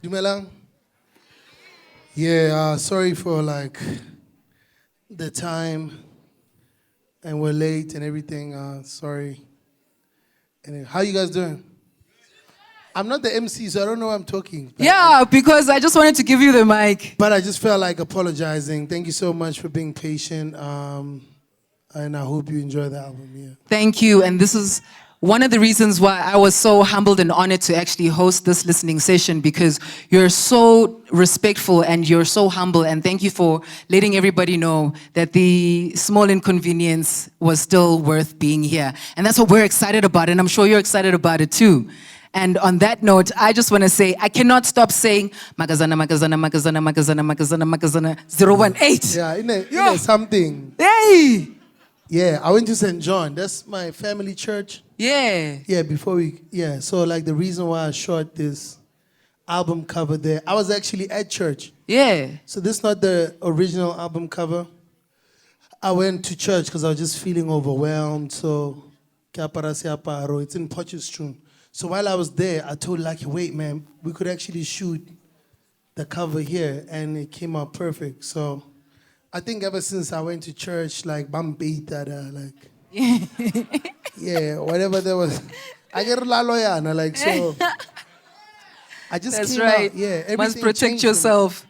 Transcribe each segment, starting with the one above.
Dumelang? Yeah, sorry for like the time and we're late and everything. Sorry. Anyway, how you guys doing? I'm not the MC, so I don't know what I'm talking. Yeah, because I just wanted to give you the mic. But I just felt like apologizing. Thank you so much for being patient. And I hope you enjoy the album. Yeah. Thank you. And this is one of the reasons why I was so humbled and honored to actually host this listening session, because you're so respectful and you're so humble. And thank you for letting everybody know that the small inconvenience was still worth being here. And that's what we're excited about. And I'm sure you're excited about it too. And on that note, I just want to say, I cannot stop saying, Magazana, Magazana, Magazana, Magazana, Magazana, Magazana, 018. Yeah, in something. Hey! Yeah, I went to St. John. That's my family church. Yeah. Yeah, so like the reason why I shot this album cover there, I was actually at church. Yeah. So this is not the original album cover. I went to church because I was just feeling overwhelmed. So, it's in Potchefstroom. So while I was there, I told Lucky, wait, man, we could actually shoot the cover here, and it came out perfect. So I think ever since I went to church, like, yeah, whatever there was, I get la loyana, like, so. I just That's came right. out, yeah. Everything Must protect changed yourself.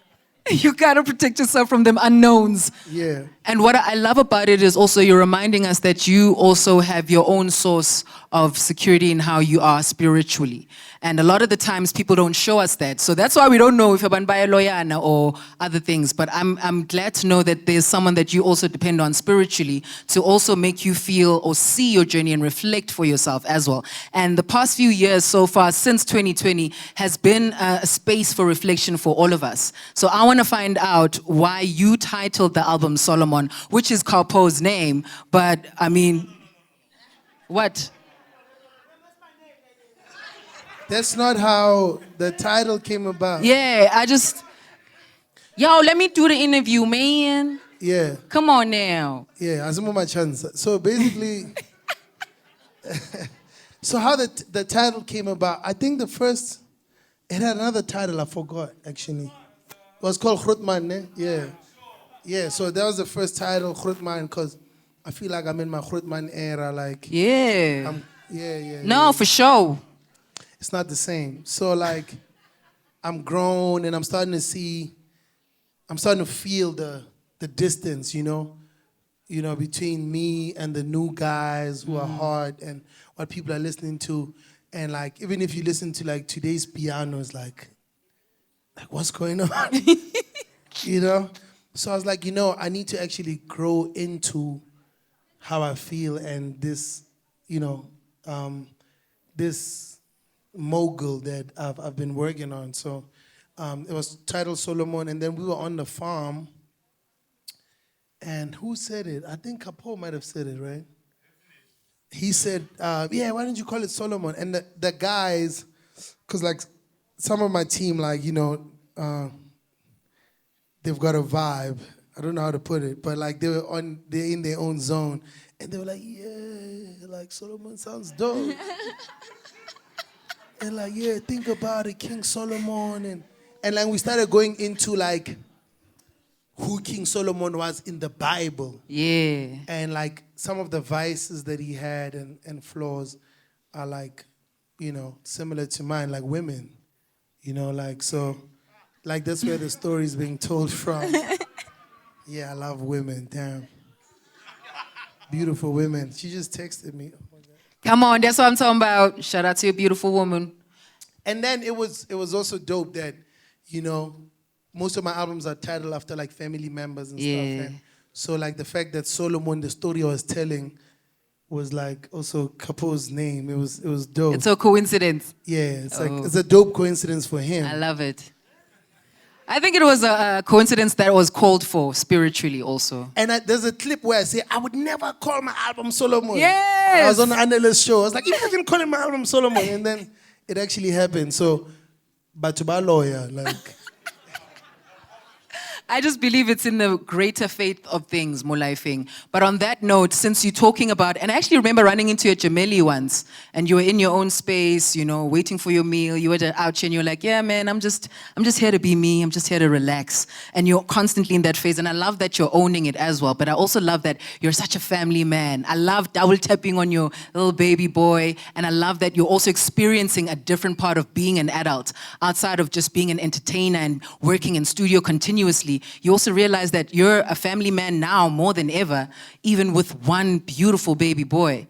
You gotta protect yourself from them unknowns. Yeah. And what I love about it is also you're reminding us that you also have your own source of security in how you are spiritually. And a lot of the times people don't show us that. So that's why we don't know if you're by a loyana or other things. But I'm glad to know that there's someone that you also depend on spiritually to also make you feel or see your journey and reflect for yourself as well. And the past few years so far, since 2020, has been a space for reflection for all of us. So I want to find out why you titled the album Solomon, which is Kaupo's name. But I mean, what? That's not how the title came about. Yeah, yo, let me do the interview, man. Yeah. Come on now. Yeah, Azimo my chance. So basically, so how the title came about, I think it had another title, I forgot actually. It was called Grootman, ne? Yeah. Yeah, so that was the first title, Grootman, because I feel like I'm in my Grootman era, like. Yeah. Yeah. No, for sure. It's not the same. So like, I'm grown and I'm starting to feel the distance, you know, between me and the new guys who are hard and what people are listening to. And like, even if you listen to like today's pianos, like what's going on? You know? So I was like, I need to actually grow into how I feel and this, this mogul that I've been working on. So it was titled Solomon, and then we were on the farm. And who said it? I think Capo might have said it, right? He said, yeah, why don't you call it Solomon? And the guys, because like some of my team, like, they've got a vibe. I don't know how to put it, but like they're in their own zone. And they were like, yeah, like Solomon sounds dope. And like, yeah, think about it, King Solomon. And like we started going into like who King Solomon was in the Bible. Yeah. And like some of the vices that he had and flaws are like, similar to mine, like women. So like that's where the story is being told from. Yeah, I love women, damn. Beautiful women. She just texted me. Oh my God. Come on, that's what I'm talking about. Shout out to your beautiful woman. And then it was also dope that, most of my albums are titled after like family members and stuff. And so like the fact that Solomon, the story I was telling, was like also Capo's name. It was dope. It's a coincidence. Yeah, it's a dope coincidence for him. I love it. I think it was a coincidence that was called for spiritually also. And there's a clip where I say, I would never call my album Solomon. Yes! I was on the analyst show. I was like, imagine calling my album Solomon. And then it actually happened. So, but to my lawyer, like. I just believe it's in the greater faith of things, more lifing. But on that note, since you're talking about, and I actually remember running into a Jameli once, and you were in your own space, waiting for your meal. You were out here, and you're like, "Yeah, man, I'm just here to be me. I'm just here to relax." And you're constantly in that phase, and I love that you're owning it as well. But I also love that you're such a family man. I love double tapping on your little baby boy, and I love that you're also experiencing a different part of being an adult outside of just being an entertainer and working in studio continuously. You also realize that you're a family man now more than ever, even with one beautiful baby boy.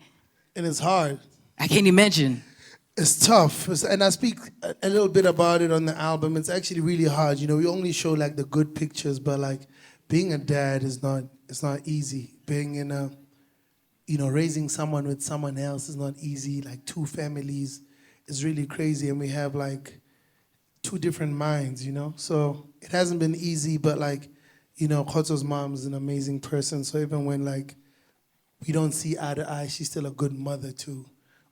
And it's hard. I can't imagine. It's tough. And I speak a little bit about it on the album. It's actually really hard. We only show like the good pictures, but like being a dad it's not easy. Being in a, raising someone with someone else is not easy. Like 2 families is really crazy. And we have like 2 different minds, So it hasn't been easy, but like, Khotso's mom is an amazing person. So even when like we don't see eye to eye, she's still a good mother to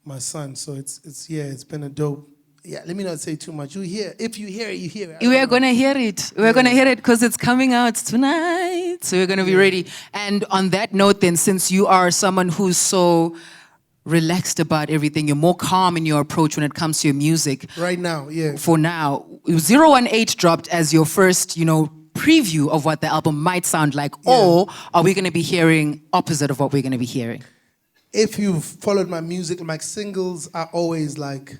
my son. So it's been a dope. Yeah, let me not say too much. If you hear it, you hear it. We're gonna hear it. We're gonna hear it because it's coming out tonight. So we're gonna be ready. And on that note, then, since you are someone who's so relaxed about everything, you're more calm in your approach when it comes to your music. Right now, yeah. For now, 018 dropped as your first, preview of what the album might sound like, or are we going to be hearing opposite of what we're going to be hearing? If you've followed my music, my singles are always like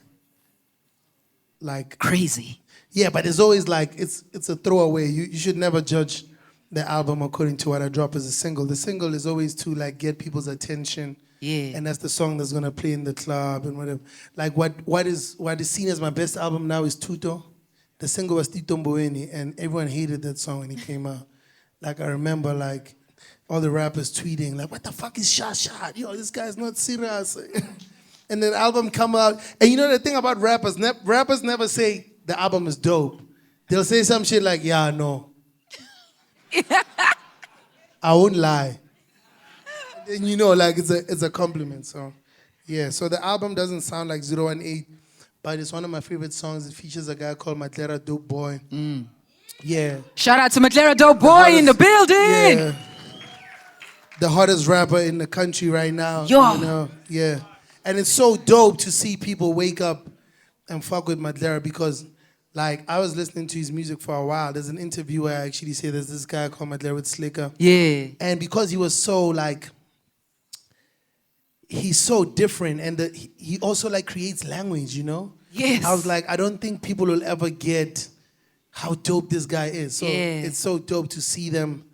crazy. Yeah, but it's always like it's a throwaway. You should never judge the album according to what I drop as a single. The single is always to like get people's attention. Yeah. And that's the song that's gonna play in the club and whatever. Like what is seen as my best album now is Tuto. The single was Tito Mboweni, and everyone hated that song when it came out. Like I remember like all the rappers tweeting like, "What the fuck is Shot Shot? This guy's not serious." And then the album come out, and the thing about rappers, rappers never say the album is dope. They'll say some shit like, "Yeah, no." I won't lie. And like it's a compliment. So, yeah. So the album doesn't sound like 018, but it's one of my favorite songs. It features a guy called Matlera Dope Boy. Yeah. Shout out to Matlera Dope Boy in the building. Yeah. The hottest rapper in the country right now. Yo. Yeah. And it's so dope to see people wake up and fuck with Matlera because, like, I was listening to his music for a while. There's an interview where I actually say there's this guy called Matlera with Slicker. Yeah. And because he was so, like, he's so different, and he also, like, creates language, Yes. I was like, I don't think people will ever get how dope this guy is. So it's so dope to see them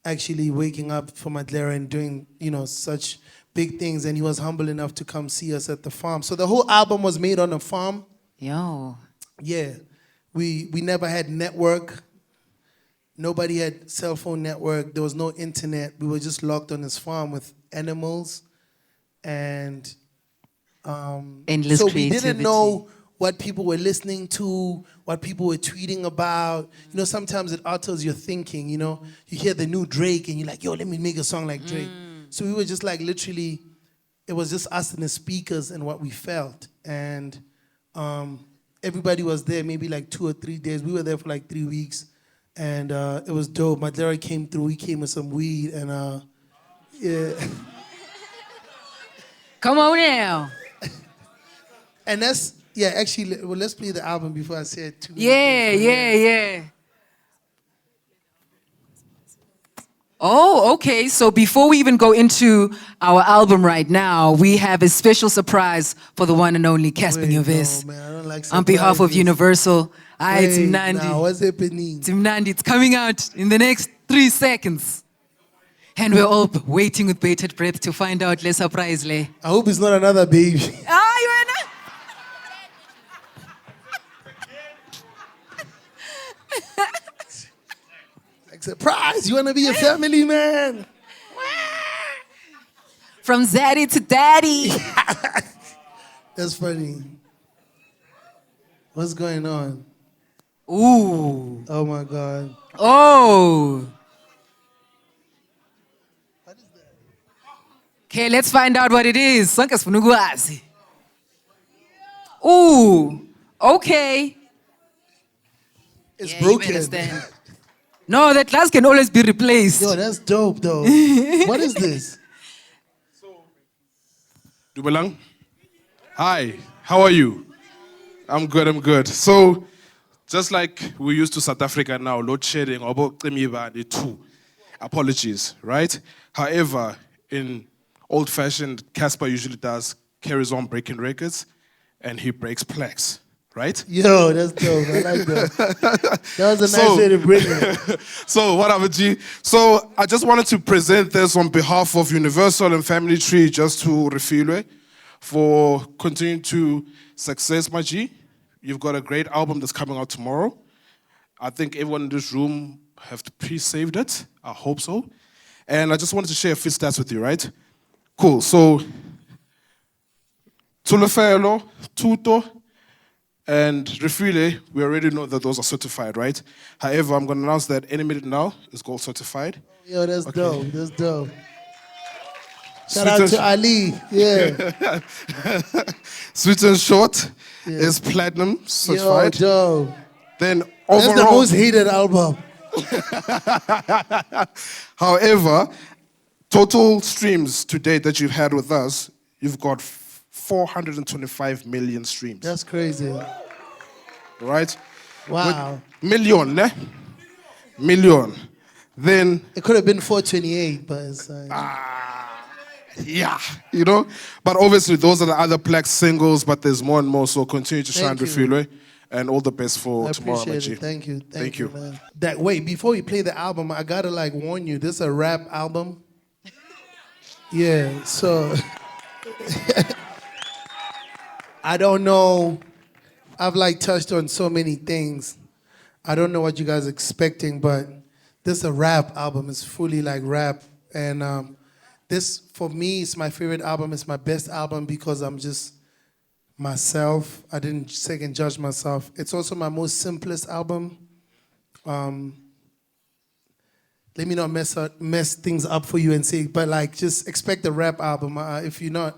actually waking up for Matlera and doing, such big things. And he was humble enough to come see us at the farm. So the whole album was made on a farm. Yo. Yeah. We never had network. Nobody had cell phone network. There was no internet. We were just locked on his farm with animals. And endless so creativity. We didn't know what people were listening to, what people were tweeting about. Sometimes it alters your thinking, You hear the new Drake and you're like, yo, let me make a song like Drake. So we were just like literally, it was just us and the speakers and what we felt. And everybody was there maybe like 2 or 3 days. We were there for like 3 weeks. And it was dope. Matlera came through. He came with some weed and yeah. Come on now. And that's, yeah, actually, well, let's play the album before I say it too. Yeah. Oh, okay. So before we even go into our album right now, we have a special surprise for the one and only Cassper Nyovest. No, man, I don't like surprises. On behalf of Universal. It's Wait, Mnandi. now, what's happening? It's Mnandi. It's coming out in the next 3 seconds. And we're all waiting with bated breath to find out the surprise. I hope it's not another baby. Ah, you are not. Like, surprise, you want to be a family man? From Zaddy to Daddy. That's funny. What's going on? Ooh. Oh, my God. Oh. Okay, let's find out what it is. Sonke sifuna ukwazi. Ooh. Okay. It's Yeah, broken. you better stand. No, that glass can always be replaced. Yo, that's dope, though. What is this? Dubalang. Hi, how are you? I'm good. So, just like we used to South Africa now, load shedding, too. Apologies, right? However, in old-fashioned, Cassper usually carries on breaking records, and he breaks plaques, right? Yo, that's dope. I like that. That was a nice way to bring it. So, whatever, G. So, I just wanted to present this on behalf of Universal and Family Tree, just to Refilwe, for continuing to success, my G. You've got a great album that's coming out tomorrow. I think everyone in this room have pre-saved it. I hope so. And I just wanted to share a few stats with you, right? Cool. So, Tulefelo, Tuto, and Refile, we already know that those are certified, right? However, I'm going to announce that any minute now is gold certified. Yo, that's dope. That's dope. Shout out to Ali. Yeah. Sweet and Short is platinum certified. Yo, dope. Then That's the overall, most hated album. however, total streams to date that you've had with us, you've got 425 million streams. That's crazy. Right? Wow. Million, ne? Million. Then, It could have been 428, but it's like... yeah, you know? But obviously, those are the other Black singles, but there's more and more, so continue to shine, Thank you. Refilwe. And all the best for I tomorrow, my appreciate G. it. Thank you. Thank you. Man. Wait, before we play the album, I gotta like warn you, this is a rap album. Yeah, so I don't know. I've like touched on so many things. I don't know what you guys are expecting, but this is a rap album. It's fully like rap. And this, for me, is my favorite album. It's my best album because I'm just myself. I didn't second judge myself. It's also my most simplest album. Let me not mess things up for you and say, but like just expect a rap album. If you're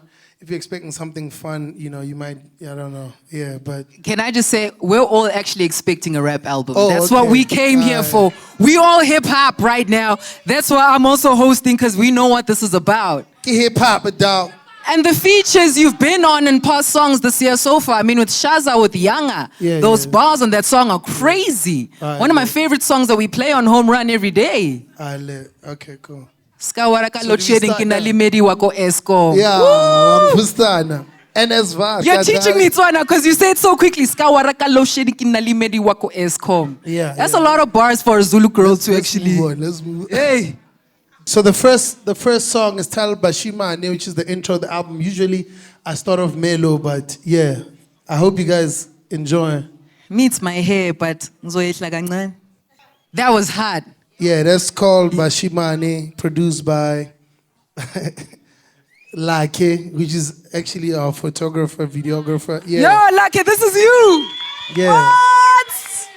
expecting something fun, you know, you might, I don't know. Yeah, but Can I just say, we're all actually expecting a rap album. Oh, That's okay. what we came here for. We all hip hop right now. That's why I'm also hosting, because we know what this is about. hip hop, a dog. And the features you've been on in past songs this year so far, I mean, with Shaza, with Yanga, those bars on that song are crazy. One of my favorite songs that we play on Home Run every day. Okay, cool. Skawaraka So load do we shedding start now? kinalimedi wako Eskom. Yeah, Woo! Fustana. And as far You're teaching me Tswana because you say it so quickly. Skawaraka load shedding kinalimedi wako Eskom. Yeah, That's yeah. a lot of bars for a Zulu girl to actually. Let's move on. Hey. So the first song is titled Bashima Ane, which is the intro of the album. Usually I start off mellow, but yeah, I hope you guys enjoy. Meets my hair, but ngizoyehla kancane. That was hard. Yeah, that's called Bashima Ane, produced by Lake, which is actually our photographer, videographer. Yeah, Yo, Lucky, this is you. yeah. What?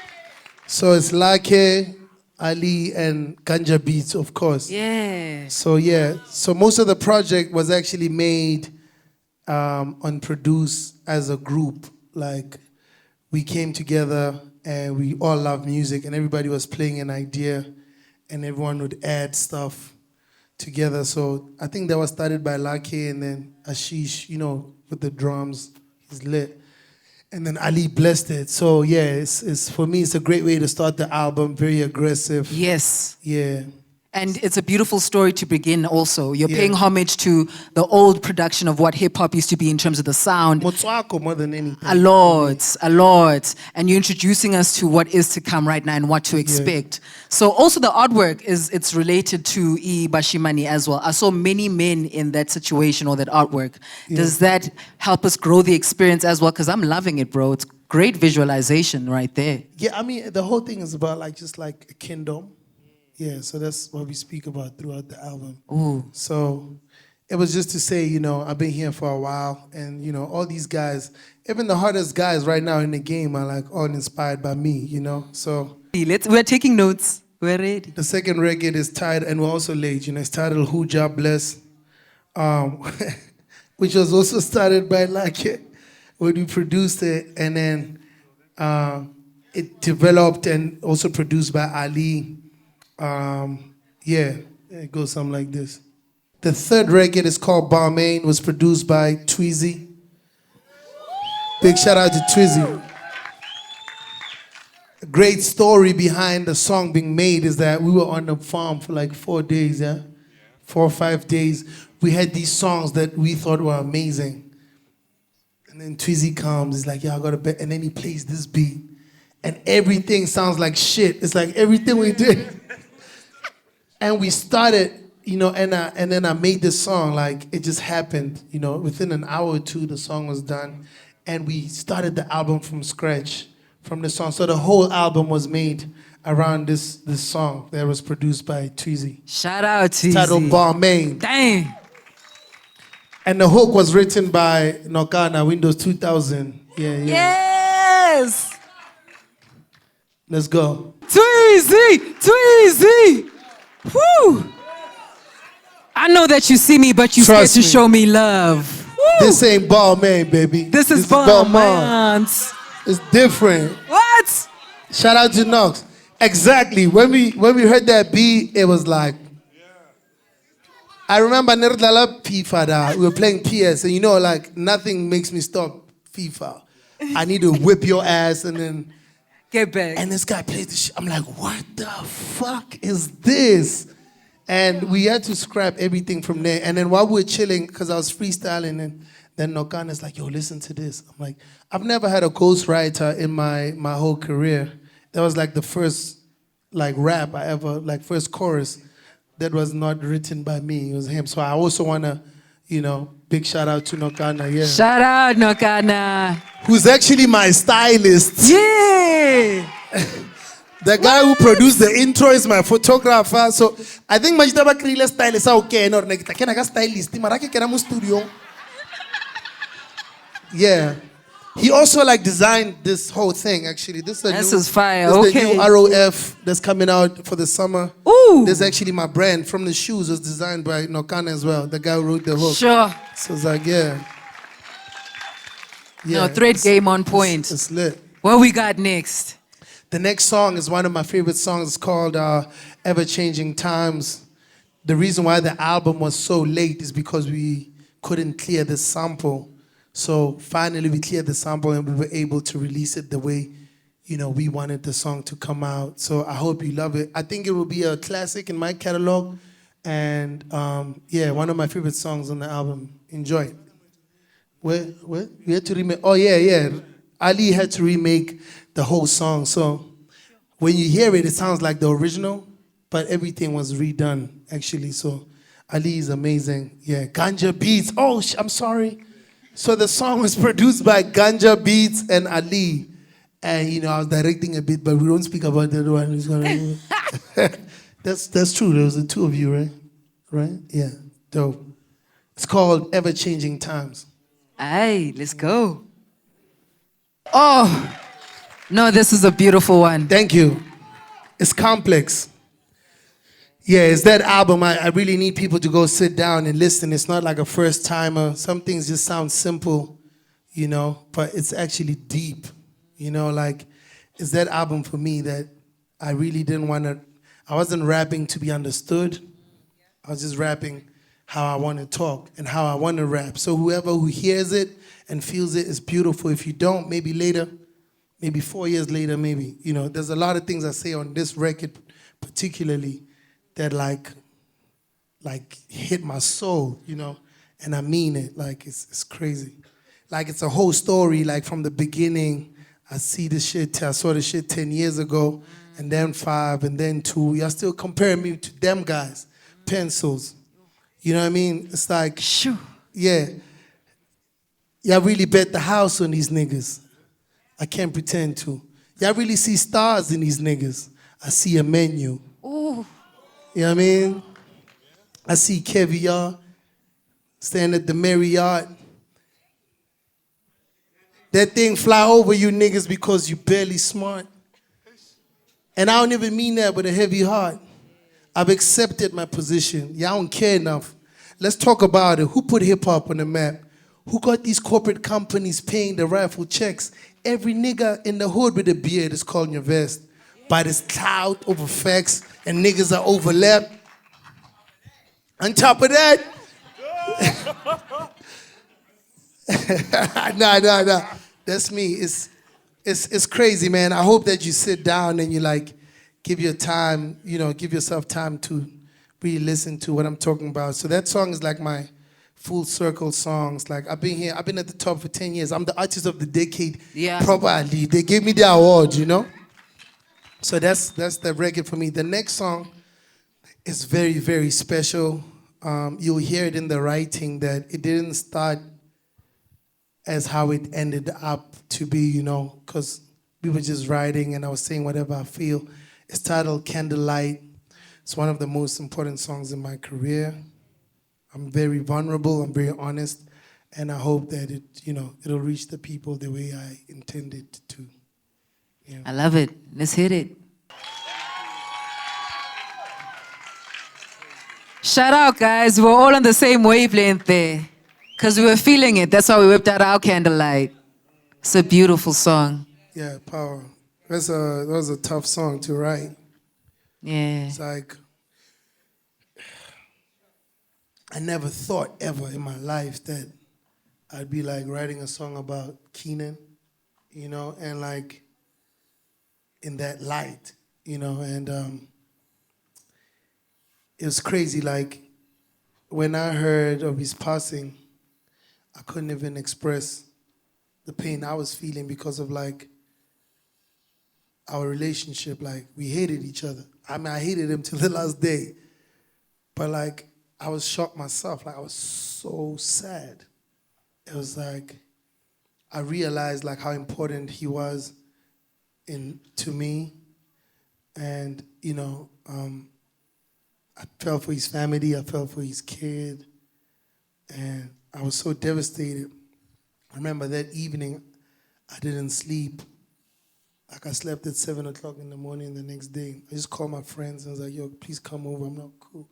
So it's Lake, Ali, and Ganja Beats, of course. Yeah. So yeah, so most of the project was actually made and produced as a group. Like we came together and we all love music, and everybody was playing an idea, and everyone would add stuff together. So I think that was started by Lake, and then Ashish, you know, with the drums, he's lit. And then Ali blessed it. So yeah, it's for me, it's a great way to start the album. Very aggressive. Yes. Yeah. And it's a beautiful story to begin also. You're Yeah. paying homage to the old production of what hip hop used to be in terms of the sound. Motswako more than anything. A lot. And you're introducing us to what is to come right now and what to expect. So also the artwork it's related to E Bashimani as well. I saw many men in that situation or that artwork. Does that help us grow the experience as well? Because I'm loving it, bro. It's great visualization right there. Yeah, I mean, the whole thing is about like just like a kingdom. Yeah, so that's what we speak about throughout the album. Ooh. So it was just to say, you know, I've been here for a while, and, you know, all these guys, even the hardest guys right now in the game are like all inspired by me, you know? So We're taking notes. We're ready. the second record is titled, and we're also late, you know, it's titled Who Job Bless, which was also started by Lake when we produced it, and then it developed and also produced by Ali. Yeah, it goes something like this. The third record is called Balmain, was produced by Tweezy. Big shout out to Tweezy. A great story behind the song being made is that we were on the farm for like 4 days, 4 or 5 days. We had these songs that we thought were amazing. And then Tweezy comes, he's like, yeah, I got a bet. And then he plays this beat. And everything sounds like shit. It's like everything we did. And we started, and then I made this song, like it just happened, within an hour or two, the song was done. And we started the album from scratch, from the song. So the whole album was made around this song that was produced by Tweezy. Shout out Tweezy. Titled Balmain. Dang. And the hook was written by Nokana, Windows 2000. Yeah. Yes. Let's go. Tweezy. Woo. I know that you see me, but you scared to show me love. Woo. This ain't Balmain, baby. This is Balmain. It's different. What? Shout out to Knox. Exactly. When we heard that beat, it was like, I remember FIFA. We were playing PS, and like nothing makes me stop FIFA. I need to whip your ass and then get back. And this guy plays the shit. I'm like, what the fuck is this? And we had to scrap everything from there. And then while we were chilling, because I was freestyling, and then Nokana's like, yo, listen to this. I'm like, I've never had a ghostwriter in my whole career. That was like the first rap I ever, first chorus that was not written by me. It was him. So I also want to, big shout out to Nokana. Yeah. Shout out Nokana. Who's actually my stylist. Yeah. The guy who produced the intro is my photographer. So I think Majitaba Krila stylist okay. No, nakita stylist. Marake kena studio. Yeah. He also designed this whole thing actually. This is fire. This Okay. the new ROF that's coming out for the summer. Ooh. This is actually my brand. From the shoes was designed by Nokana as well. The guy who wrote the hook. Sure. So it's like, yeah. No, thread game on point. It's lit. What we got next? The next song is one of my favorite songs. It's called Ever Changing Times. The reason why the album was so late is because we couldn't clear the sample. So finally we cleared the sample and we were able to release it the way, we wanted the song to come out. So I hope you love it. I think it will be a classic in my catalog. And one of my favorite songs on the album. Enjoy it. What? We had to remake. Oh, yeah. Ali had to remake the whole song. So when you hear it, it sounds like the original, but everything was redone, actually. So Ali is amazing. Yeah, Ganja Beats. Oh, I'm sorry. So the song was produced by Ganja Beats and Ali. And, I was directing a bit, but we don't speak about that one. That's true. There was the two of you, right? Right? Yeah. Dope. It's called Ever Changing Times. Aye, let's go. Oh, no, this is a beautiful one. Thank you. It's complex. Yeah, it's that album. I really need people to go sit down and listen. It's not like a first timer. Some things just sound simple, but it's actually deep. It's that album for me that I really didn't want to, I wasn't rapping to be understood. I was just rapping how I want to talk and how I want to rap. So whoever who hears it and feels it is beautiful. If you don't, maybe later, maybe 4 years later, maybe. There's a lot of things I say on this record particularly that hit my soul, and I mean it. It's crazy. It's a whole story, from the beginning. I see this shit, I saw this shit 10 years ago, and then 5, and then 2. Y'all still comparing me to them guys, pencils. You know what I mean? It's like, Shoo. Yeah. Y'all really bet the house on these niggas. I can't pretend to. Y'all really see stars in these niggas. I see a menu. Ooh. You know what I mean? I see caviar, stand at the Marriott. That thing fly over you niggas because you barely smart. And I don't even mean that with a heavy heart. I've accepted my position. Y'all don't care enough. Let's talk about it. Who put hip-hop on the map? Who got these corporate companies paying the rifle checks? Every nigga in the hood with a beard is called Nyovest. By this cloud over facts, and niggas are overlapped. On top of that, nah. That's me. It's crazy, man. I hope that you sit down and you like give yourself time to really listen to what I'm talking about. So that song is like my full circle songs. Like I've been at the top for 10 years. I'm the artist of the decade. Yeah. Probably. They gave me the award, you know? So that's the record for me. The next song is very, very special. You'll hear it in the writing that it didn't start as how it ended up to be, you know, because we were just writing and I was saying whatever I feel. It's titled Candlelight. It's one of the most important songs in my career. I'm very vulnerable, I'm very honest, and I hope that it'll reach the people the way I intended to. Yeah. I love it. Let's hit it. Shout out, guys. We're all on the same wavelength there. Because we were feeling it. That's why we whipped out our Candlelight. It's a beautiful song. Yeah, power. That was a tough song to write. Yeah. It's like, I never thought ever in my life that I'd be like writing a song about Keenan, you know, and like in that light, you know, and it was crazy. Like when I heard of his passing, I couldn't even express the pain I was feeling because of like our relationship. Like we hated each other. I mean, I hated him till the last day, but like I was shocked myself. Like I was so sad. It was like I realized like how important he was to me, and you know, I felt for his family. I felt for his kid, and I was so devastated. I remember that evening, I didn't sleep. Like I slept at 7 o'clock in the morning the next day. I just called my friends and I was like, yo, please come over, I'm not cool.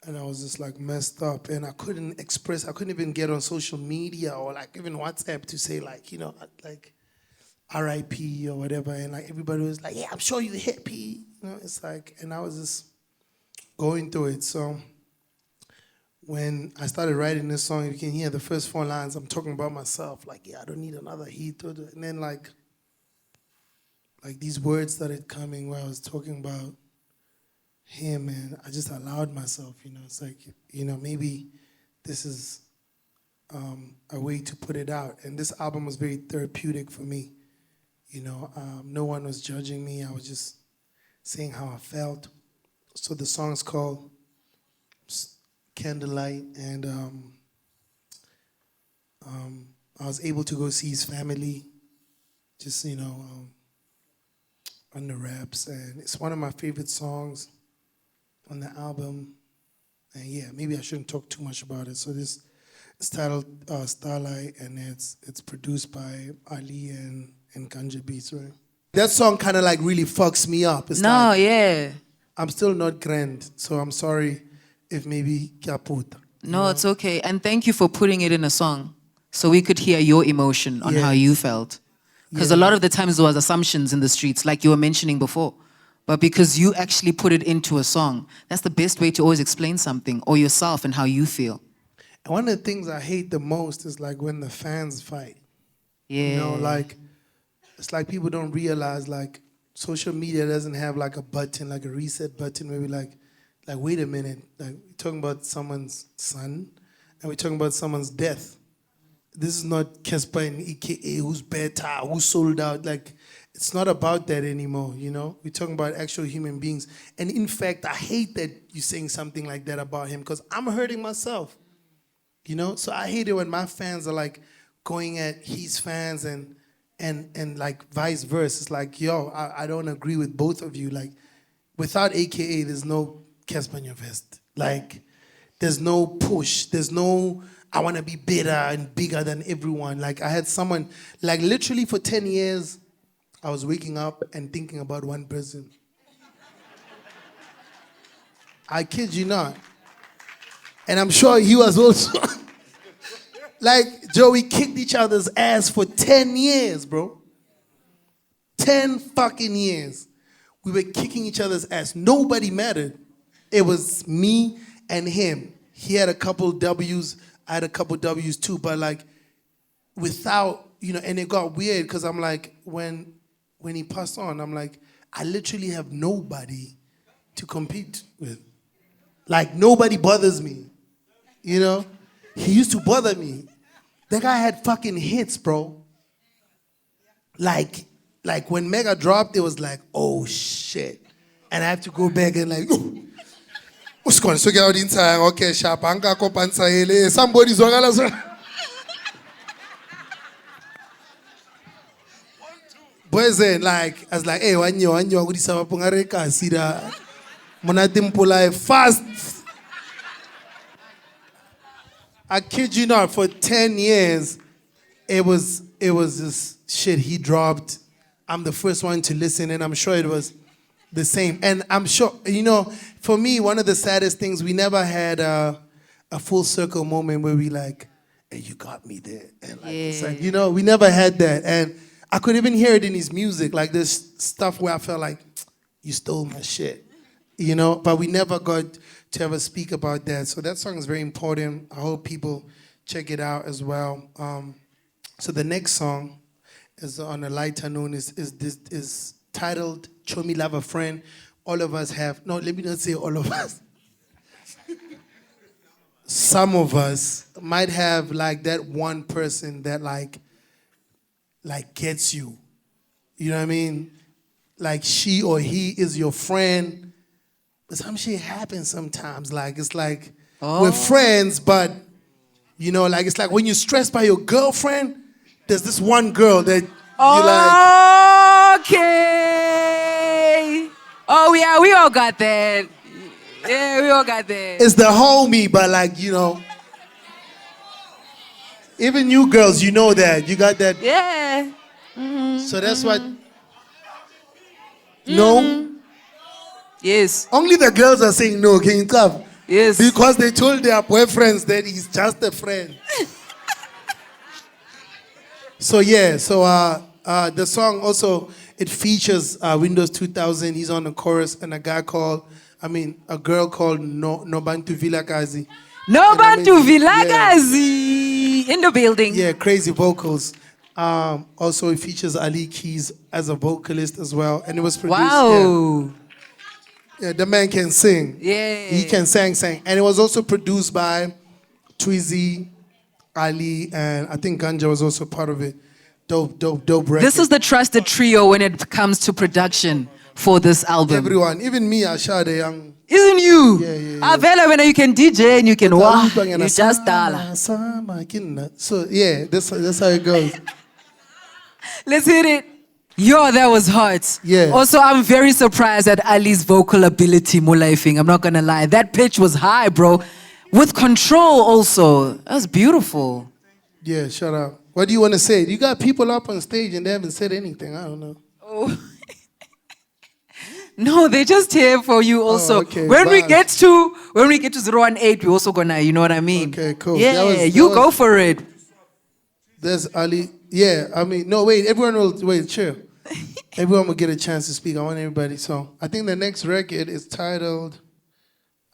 And I was just like messed up, and I couldn't even get on social media or like even WhatsApp to say like, you know, like RIP or whatever. And like everybody was like, yeah, I'm sure you're happy. You know, it's like, and I was just going through it. So when I started writing this song, you can hear the first 4 lines, I'm talking about myself. Like, yeah, I don't need another hit. And then like these words started coming where I was talking about him, and I just allowed myself, you know. It's like, you know, maybe this is a way to put it out. And this album was very therapeutic for me. You know, no one was judging me. I was just saying how I felt. So the song's called Candlelight, and I was able to go see his family, just, you know, on the raps. And it's one of my favorite songs on the album. And yeah, maybe I shouldn't talk too much about it. So this is titled Starlight, and it's produced by Ali and Ganja Beats, right? That song kind of like really fucks me up. It's like, yeah. I'm still not grand, so I'm sorry if maybe kaput. No, it's okay. And thank you for putting it in a song so we could hear your emotion on how you felt. Because a lot of the times there was assumptions in the streets, like you were mentioning before. But because you actually put it into a song, that's the best way to always explain something, or yourself and how you feel. And one of the things I hate the most is like when the fans fight. Yeah. You know, like, it's like people don't realize like social media doesn't have like a button, like a reset button where we like, wait a minute, like we're talking about someone's son and we're talking about someone's death. This is not Cassper and AKA who's better, who sold out. Like, it's not about that anymore, you know? We're talking about actual human beings. And in fact, I hate that you're saying something like that about him because I'm hurting myself, you know? So I hate it when my fans are like going at his fans and like vice versa. It's like, yo, I don't agree with both of you. Like, without AKA, there's no Cassper Nyovest. Like, there's no push. There's no, I want to be better and bigger than everyone. Like, I had someone, like, literally for 10 years, I was waking up and thinking about one person. I kid you not. And I'm sure he was also. Like, Joe, we kicked each other's ass for 10 years, bro. 10 fucking years. we were kicking each other's ass. Nobody mattered. It was me and him. He had a couple W's, I had a couple W's too, but like without, and it got weird because I'm like, when he passed on, I'm like, I literally have nobody to compete with. Like nobody bothers me, He used to bother me. That guy had fucking hits, bro. Like when Mega dropped, it was like, oh shit. And I have to go back and like, what's going on? So get out in time. Okay, Shapanka Kopansa. Somebody's boys then like I was like, hey, wanyo kudi sama pungareka sida monatimpula fast. I kid you not, for 10 years, it was this shit he dropped. I'm the first one to listen, and I'm sure it was the same. And I'm sure, for me, one of the saddest things, we never had a full circle moment where we like, hey, you got me there. And like, it's like, we never had that. And I could even hear it in his music, like this stuff where I felt like, you stole my shit, But we never got to ever speak about that. So that song is very important. I hope people check it out as well. So the next song is on a lighter note, is titled Show Me Love a Friend. All of us have, no, let me not say all of us. Some of us might have like that one person that like gets you. You know what I mean? Like she or he is your friend. But some shit happens sometimes. Like it's like we're friends, but like it's like when you're stressed by your girlfriend, there's this one girl that you like. Okay. Oh yeah, we all got that. Yeah, we all got that. It's the homie, but like, even you girls, you know that. You got that. Yeah. So that's what. No? Yes. Only the girls are saying no. Can you clap? Yes. Because they told their boyfriends that he's just a friend. So yeah, the song also, it features Windows 2000. He's on the chorus, and a girl called Nobantu Vilakazi. Nobantu Vilakazi in the building. Yeah, crazy vocals. Also, it features Ali Keys as a vocalist as well, and it was produced. Wow. Yeah, the man can sing. Yeah. He can sing. And it was also produced by Tweezy, Ali, and I think Ganja was also part of it. Dope record. This is the trusted trio when it comes to production for this album. Everyone, even me, Ashade Young. Isn't you? Yeah. Avela, when you can DJ and you can walk, you just dollar. So yeah, that's how it goes. Let's hit it. Yo, that was hot. Yeah. Also, I'm very surprised at Ali's vocal ability, Mulaifing. I'm not gonna lie. That pitch was high, bro. With control also. That's beautiful. Yeah, shut up. What do you want to say? You got people up on stage and they haven't said anything. I don't know. Oh. No, they're just here for you also. Oh, okay, when we bye. get to 018, we also gonna, you know what I mean? Okay, cool. Yeah, go for it. There's Ali. Yeah, I mean, no, wait. Everyone will chill. Everyone will get a chance to speak. I want everybody. So I think the next record is titled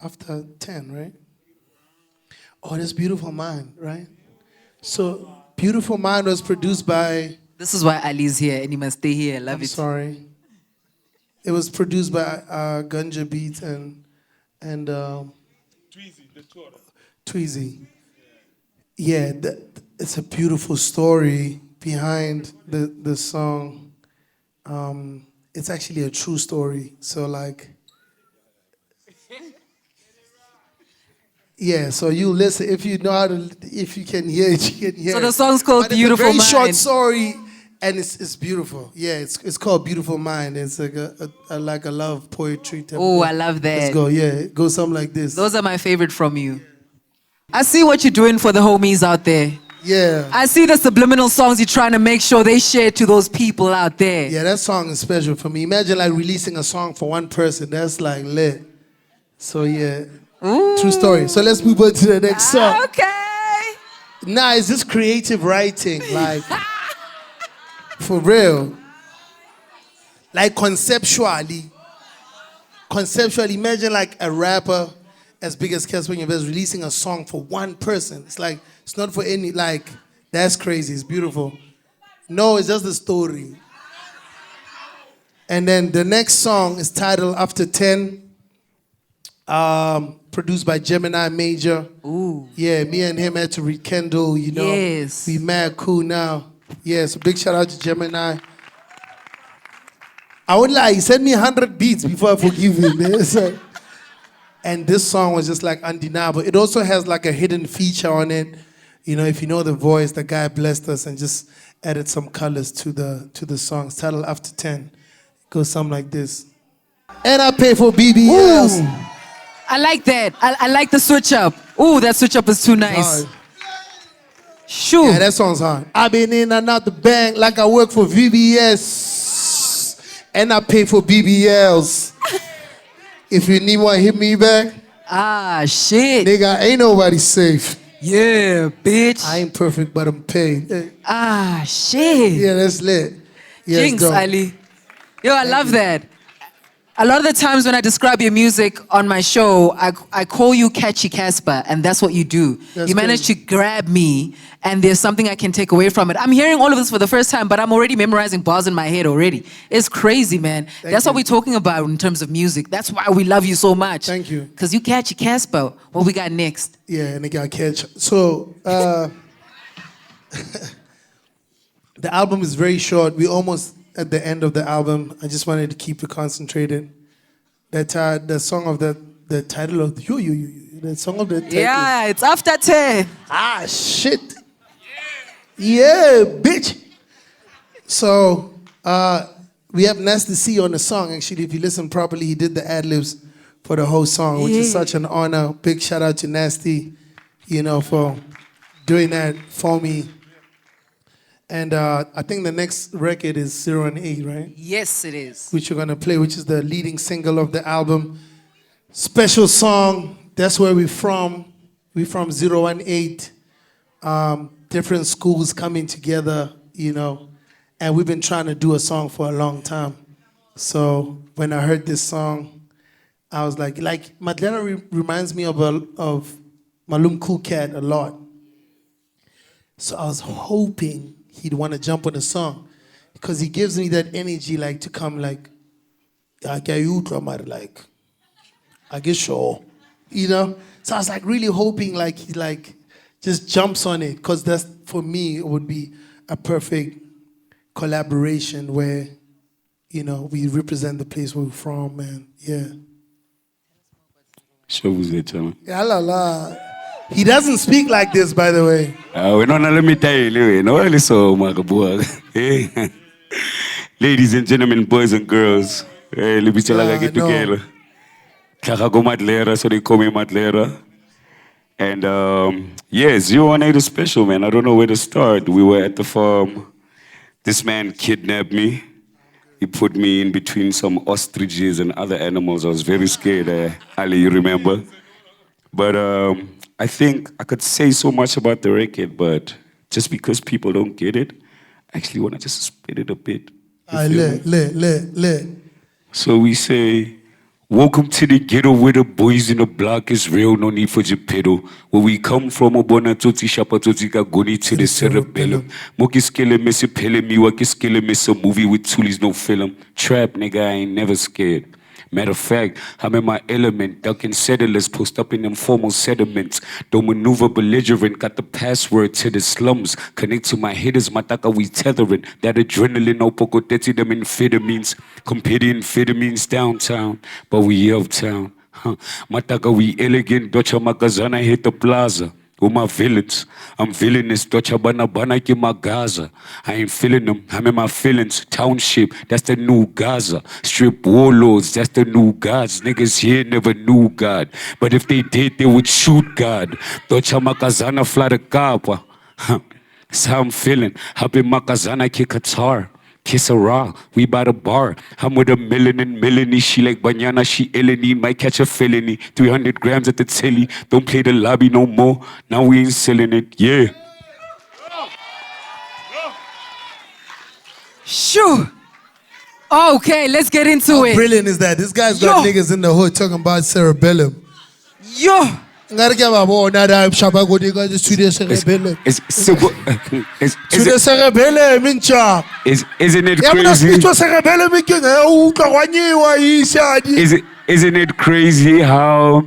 After 10, right? Oh, that's Beautiful Mind, right? So Beautiful Mind was produced by... This is why Ali's here and he must stay here. Love it. Sorry. It was produced by Ganja Beats and Tweezy. Yeah, it's a beautiful story behind the song. It's actually a true story. So like, yeah. So you listen if you know how to, if you can hear it, you can hear. So the song's called Beautiful Mind. It's a very short story, and it's beautiful. Yeah, it's called Beautiful Mind. It's like a love poetry type. Oh, I love that. Let's go. Yeah, it goes something like this. Those are my favorite from you. I see what you're doing for the homies out there. Yeah. I see the subliminal songs you're trying to make sure they share to those people out there. Yeah, that song is special for me. Imagine like releasing a song for one person. That's like lit. So yeah, Ooh. True story. So let's move on to the next song. Okay. Nah, it's just creative writing, like for real. Like conceptually, conceptually, imagine like a rapper as big as Cassper Nyovest releasing a song for one person. It's like, it's not for any, like, that's crazy. It's beautiful. No, it's just the story. And then the next song is titled After 10, produced by Gemini Major. Ooh. Yeah, me and him had to rekindle, you know. Yes. We mad cool now. Yeah, so big shout out to Gemini. I won't lie, he sent me 100 beats before I forgive him, man. So, and this song was just like undeniable. It also has like a hidden feature on it. You know, if you know the voice, the guy blessed us and just added some colors to the song. It's titled After 10. It goes something like this. And I pay for BBLs. Ooh. I like that. I like the switch up. Ooh, that switch up is too nice. Shoo. Yeah, that song's hard. I've been in and out the bank like I work for VBS. And I pay for BBLs. If you need one, hit me back. Ah, shit. Nigga, ain't nobody safe. Yeah, bitch. I ain't perfect, but I'm paid. Hey. Ah, shit. Yeah, that's lit. Yeah, Jinx, Ali. Yo, I love that. A lot of the times when I describe your music on my show, I call you Catchy Cassper, and that's what you do. That's you manage crazy. to grab me, and there's something I can take away from it. I'm hearing all of this for the first time, but I'm already memorizing bars in my head already. It's crazy, man. That's what we're talking about in terms of music. That's why we love you so much. Thank you. Because you Catchy Cassper. What we got next? Yeah, and they got catch. So, the album is very short. We almost at the end of the album. I just wanted to keep it concentrated. That the song of the title of the song of the title. Yeah, it's After 10. Ah, shit. Yeah, bitch. So, we have Nasty C on the song. Actually, if you listen properly, he did the ad-libs for the whole song, which is such an honor. Big shout out to Nasty, you know, for doing that for me. And I think the next record is 0 and 8, right? Yes, it is. Which you're gonna play, which is the leading single of the album. Special song, that's where we're from. We're from 0 and 8. Different schools coming together, you know. And we've been trying to do a song for a long time. So when I heard this song, I was like Madlena reminds me of Malum Cool Cat a lot. So I was hoping he'd want to jump on the song because he gives me that energy, like to come, like, I guess sure, you know. So I was like really hoping, like he like just jumps on it, because that's, for me, it would be a perfect collaboration where, you know, we represent the place where we're from, and yeah. Sure, vous êtes, Yeah, la la. He doesn't speak like this, by the way. let me tell you, hey. Ladies and gentlemen, boys and girls, hey, let me tell you, get together. Kakago Madlera, so they call me Madlera. And yes, 018 is special, man. I don't know where to start. We were at the farm. This man kidnapped me. He put me in between some ostriches and other animals. I was very scared, Ali, you remember? But I think I could say so much about the record, but just because people don't get it, I actually want to just spit it a bit. So we say, welcome to the ghetto where the boys in the block is real, no need for Geppetto. Where we come from, Obona Toti Shapa Toti Goni to the cerebellum. Mokiskele Messi Pele Miwa Kiskele Miss a movie with toolies, no film. Trap, nigga, I ain't never scared. Matter of fact, I'm in my element, ducking settlers, post up in them formal sediments. Don't maneuver belligerent, got the password to the slums. Connect to my hitters, mataka we tethering. That adrenaline, opoko teti them amphetamines. Competing amphetamines downtown, but we uptown. Mataka we elegant, Docha Magazana hit the plaza. Who my villains? I'm villainous, Docha Bana ki Gaza. I ain't feeling them, I'm in my feelings. Township, that's the new Gaza. Strip warlords, that's the new gods. Niggas here never knew God. But if they did, they would shoot God. Docha Makazana fly the kapa. That's how I'm feeling. Happy Makazana ki Qatar. Kiss a raw, we by the bar. I'm with a melanin, Melanie. She like banana, she Eleni. Might catch a felony. 300 grams at the telly. Don't play the lobby no more. Now we ain't selling it, yeah. Shoo! Okay, let's get into How it. brilliant is that? This guy's got Yo. niggas in the hood talking about cerebellum. Yo. Ngari ke ba bona da shaba go diga to the cerebellum. To the cerebellum incha. Isn't it Ya mna crazy? speech wa cerebellum ke ga u ka wanyiwa ishadi. Isn't it crazy how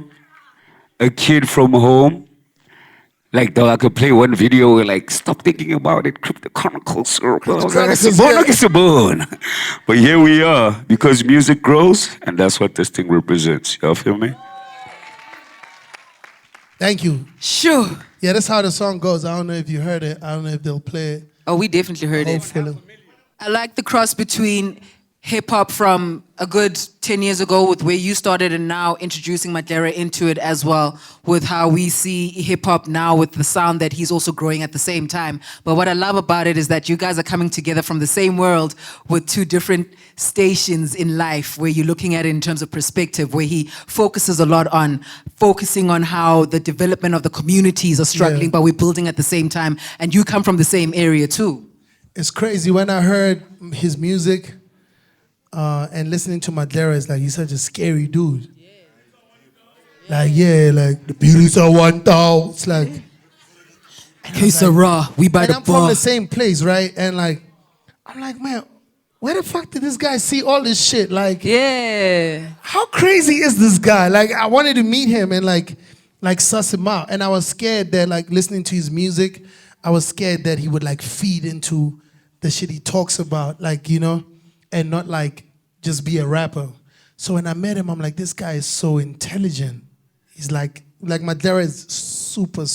a kid from home, like, though I could play one video like, stop thinking about it, cryptochronicles. But here we are, because music grows, and that's what this thing represents. Y'all feel me? Thank you. Sure. Yeah, that's how the song goes. I don't know if you heard it. I don't know if they'll play it. Oh, we definitely heard it. Hopefully. I like the cross between hip hop from a good 10 years ago with where you started and now introducing Madlera into it as well, with how we see hip hop now with the sound that he's also growing at the same time. But what I love about it is that you guys are coming together from the same world with two different stations in life where you're looking at it in terms of perspective, where he focuses a lot on focusing on how the development of the communities are struggling, Yeah. but we're building at the same time. And you come from the same area too. It's crazy when I heard his music and listening to Madlera. It's like he's such a scary dude. Like like the beauties are 1,000. It's like, Okay, Sarah, we by and the I'm from bar. the same place, right? And like, I'm like, man, where the fuck did this guy see all this shit? Like, Yeah. how crazy is this guy? Like, I wanted to meet him and like suss him out. And I was scared that like listening to his music, I was scared that he would like feed into the shit he talks about, like, you know, and not like just be a rapper. So when I met him, I'm like, this guy is so intelligent. He's like Madlera is super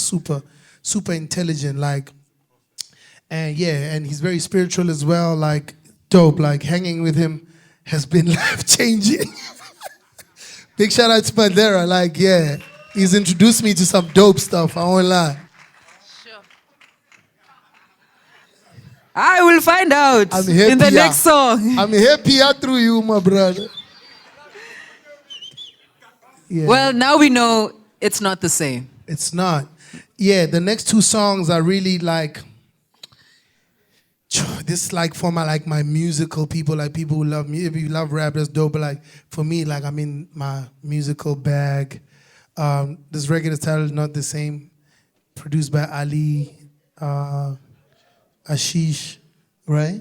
intelligent, like, and yeah, and he's very spiritual as well, like, dope. Like, hanging with him has been life-changing. Big shout out to Madlera, like, yeah, he's introduced me to some dope stuff, I won't lie. I will find out I'm happy in the next song. I'm happier through you, my brother. Yeah. Well, now we know it's not the same. It's not. Yeah, the next two songs are really like, this is like for my musical people, like people who love me. If you love rap, that's dope. But like for me, like I'm in my musical bag. This record is titled Not the Same, produced by Ali, Ashish, right?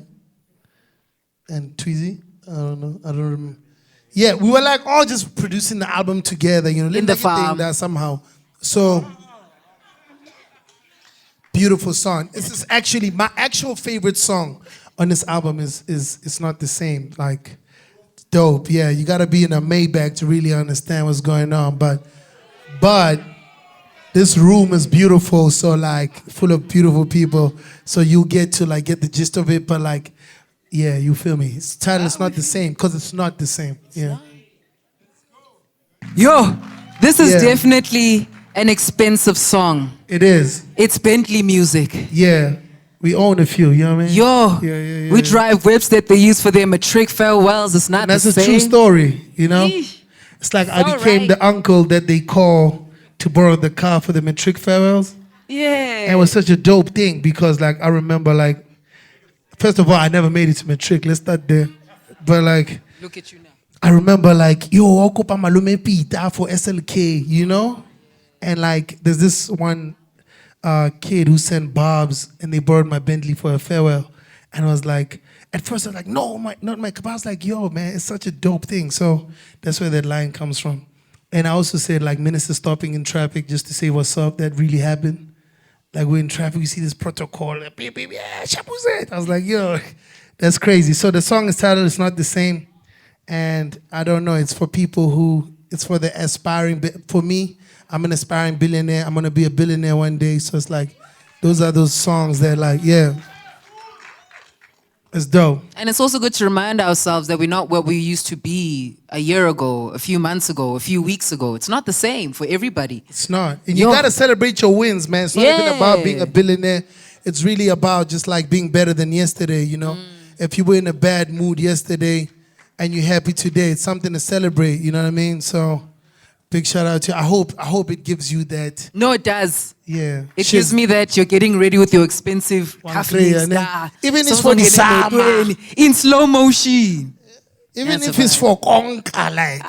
And Tweezy. I don't remember. Yeah, we were like all just producing the album together, you know, In the like a thing farm. that somehow. So beautiful song. This is actually my actual favorite song on this album. Is It's Not the Same. Like, dope. Yeah, you gotta be in a Maybach to really understand what's going on. But this room is beautiful, so like full of beautiful people. So you get to like get the gist of it, but like, yeah, you feel me? It's title is not the same because it's not the same. Yeah. Yo, this is Yeah. definitely an expensive song. It is. It's Bentley music. Yeah. We own a few, you know what I mean? Yo, Yeah. we drive whips that they use for their matric farewells. It's not And that's the a same. true story, you know? Yeesh. It's like I It's became alright. the uncle that they call to borrow the car for the matric farewells. Yeah. And it was such a dope thing because like I remember like, first of all, I never made it to matric. Let's start there. But like, Look at you now. I remember like, yo, ocupa malume pita for SLK, you know? And like, there's this one kid who sent Bob's and they borrowed my Bentley for a farewell. And I was like, at first I was like, no, not my car. I was like, yo, man, it's such a dope thing. So that's where that line comes from. And I also said like minister stopping in traffic just to say what's up. That really happened. Like we're in traffic, we see this protocol. Like, beep, beep, yeah, Shapuzet. I was like, yo, that's crazy. So the song is titled It's Not the Same. And I don't know, it's for people who, it's for the aspiring, for me, I'm an aspiring billionaire. I'm going to be a billionaire one day. So it's like, those are those songs that like, yeah, it's dope. And it's also good to remind ourselves that we're not what we used to be a year ago, a few months ago, a few weeks ago. It's not the same for everybody. It's not. And you Yo. got to celebrate your wins, man. It's not even Yeah. about being a billionaire. It's really about just like being better than yesterday, you know? If you were in a bad mood yesterday and you're happy today, it's something to celebrate, you know what I mean? So big shout out to you. I hope it gives you that, No, it does. yeah. It shit. gives me that you're getting ready with your expensive One caffeine clear, ne? star. Even it's Sounds for like the you're summer. in slow motion. Even That's if a it's vibe. for conka, like.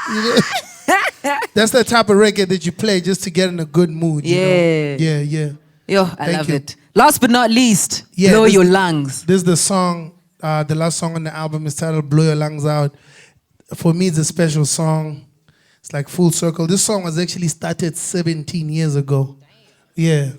You know? That's the type of record that you play just to get in a good mood. You Yeah. know? Yeah. Yo, I Thank love you. it. Last but not least, Yeah, blow this- your lungs. This is the song, the last song on the album is titled Blow Your Lungs Out. For me, it's a special song. It's like full circle. This song was actually started 17 years ago. Yeah.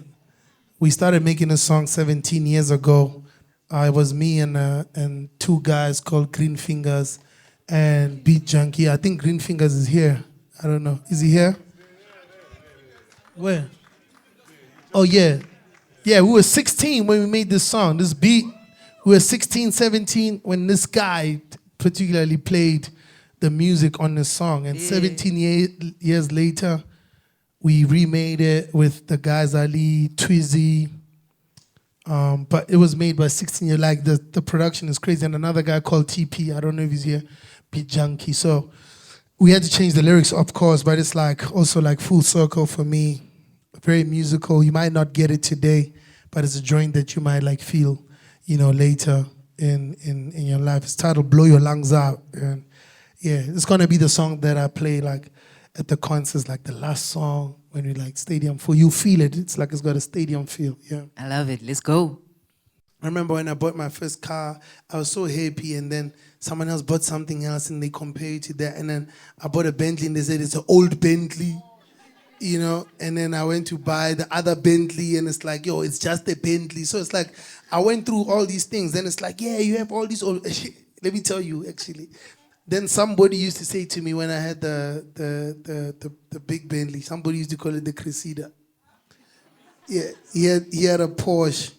We started making a song 17 years ago. It was me and two guys called Green Fingers and Beat Junkie. I think Green Fingers is here. I don't know. Is he here? Where? Oh, yeah. Yeah, we were 16 when we made this song, this beat. We were 16, 17 when this guy particularly played the music on this song. And 17 years later, we remade it with the guys Ali, Twizzy. But it was made by 16-year. Like the production is crazy. And another guy called TP, I don't know if he's here, Beat Junkie. So we had to change the lyrics, of course, but it's like also like full circle for me. Very musical. You might not get it today, but it's a joint that you might like feel, you know, later in your life. It's titled Blow Your Lungs Out. And yeah, it's gonna be the song that I play like at the concerts, like the last song when we like stadium full. You feel it. It's like it's got a stadium feel. Yeah. I love it. Let's go. I remember when I bought my first car, I was so happy, and then someone else bought something else and they compared to that. And then I bought a Bentley and they said it's an old Bentley. You know, and then I went to buy the other Bentley and it's like, yo, it's just a Bentley. So it's like, I went through all these things. Then it's like, yeah, you have all these old... Let me tell you, actually. Then somebody used to say to me when I had the big Bentley, somebody used to call it the Cressida. Yeah, he had a Porsche.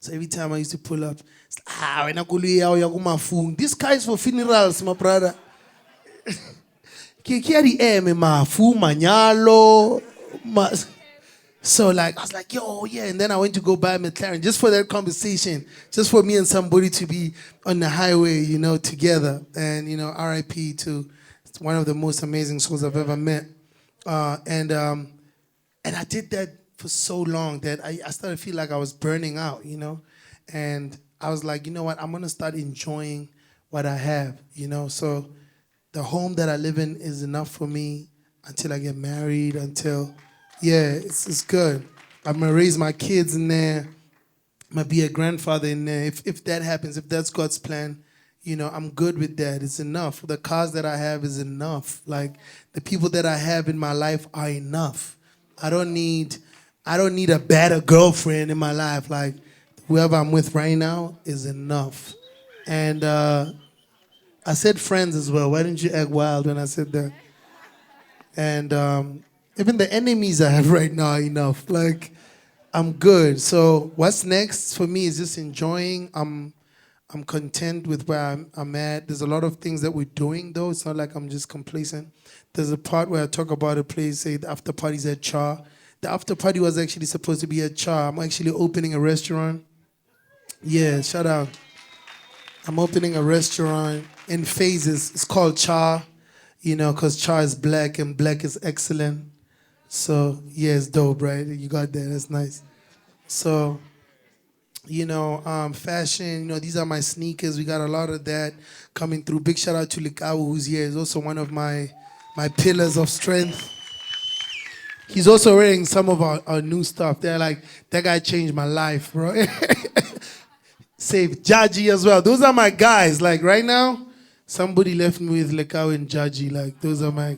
So every time I used to pull up, it's like, when I go to this car is for funerals, my brother. So like I was like, yo, yeah, and then I went to go buy a McLaren just for that conversation, just for me and somebody to be on the highway, you know, together. And you know, R.I.P. to one of the most amazing souls I've ever met. And I did that for so long that I started to feel like I was burning out, you know. And I was like, you know what, I'm gonna start enjoying what I have, you know. So the home that I live in is enough for me until I get married, it's good. I'm going to raise my kids in there. I'm going to be a grandfather in there. If that happens, if that's God's plan, you know, I'm good with that. It's enough. The cars that I have is enough. Like, the people that I have in my life are enough. I don't need a better girlfriend in my life. Like, whoever I'm with right now is enough. And, I said friends as well. Why didn't you act wild when I said that? And even the enemies I have right now are enough. Like, I'm good. So what's next for me is just enjoying. I'm content with where I'm at. There's a lot of things that we're doing, though. It's not like I'm just complacent. There's a part where I talk about a place, say the after party's at Char. The after party was actually supposed to be at Char. I'm actually opening a restaurant. Yeah, shout out. I'm opening a restaurant in phases. It's called Char, you know, because Char is black and black is excellent. So, yeah, it's dope, right? You got that. That's nice. So, you know, fashion, you know, these are my sneakers. We got a lot of that coming through. Big shout out to Lekau, who's here. He's also one of my pillars of strength. He's also wearing some of our new stuff. They're like, that guy changed my life, bro. Save Jaji as well. Those are my guys. Like right now, somebody left me with Lekau and Jaji. Like those are my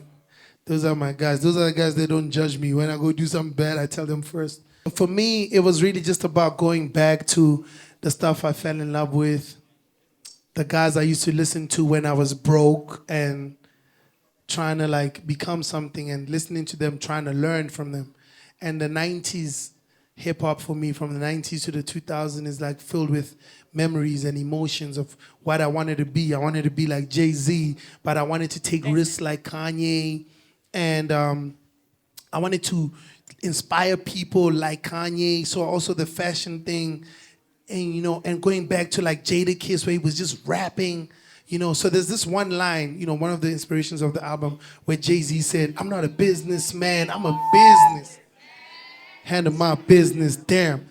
guys. Those are the guys that don't judge me. When I go do something bad, I tell them first. For me, it was really just about going back to the stuff I fell in love with, the guys I used to listen to when I was broke and trying to like become something and listening to them, trying to learn from them. And the 90s hip-hop for me, from the 90s to the 2000s, is like filled with memories and emotions of what I wanted to be. I wanted to be like Jay-Z, but I wanted to take risks like Kanye. And I wanted to inspire people like Kanye. So also the fashion thing, and you know, and going back to like Jadakiss, where he was just rapping. You know, so there's this one line, you know, one of the inspirations of the album where Jay-Z said, "I'm not a businessman, I'm a business. Handle my business, damn."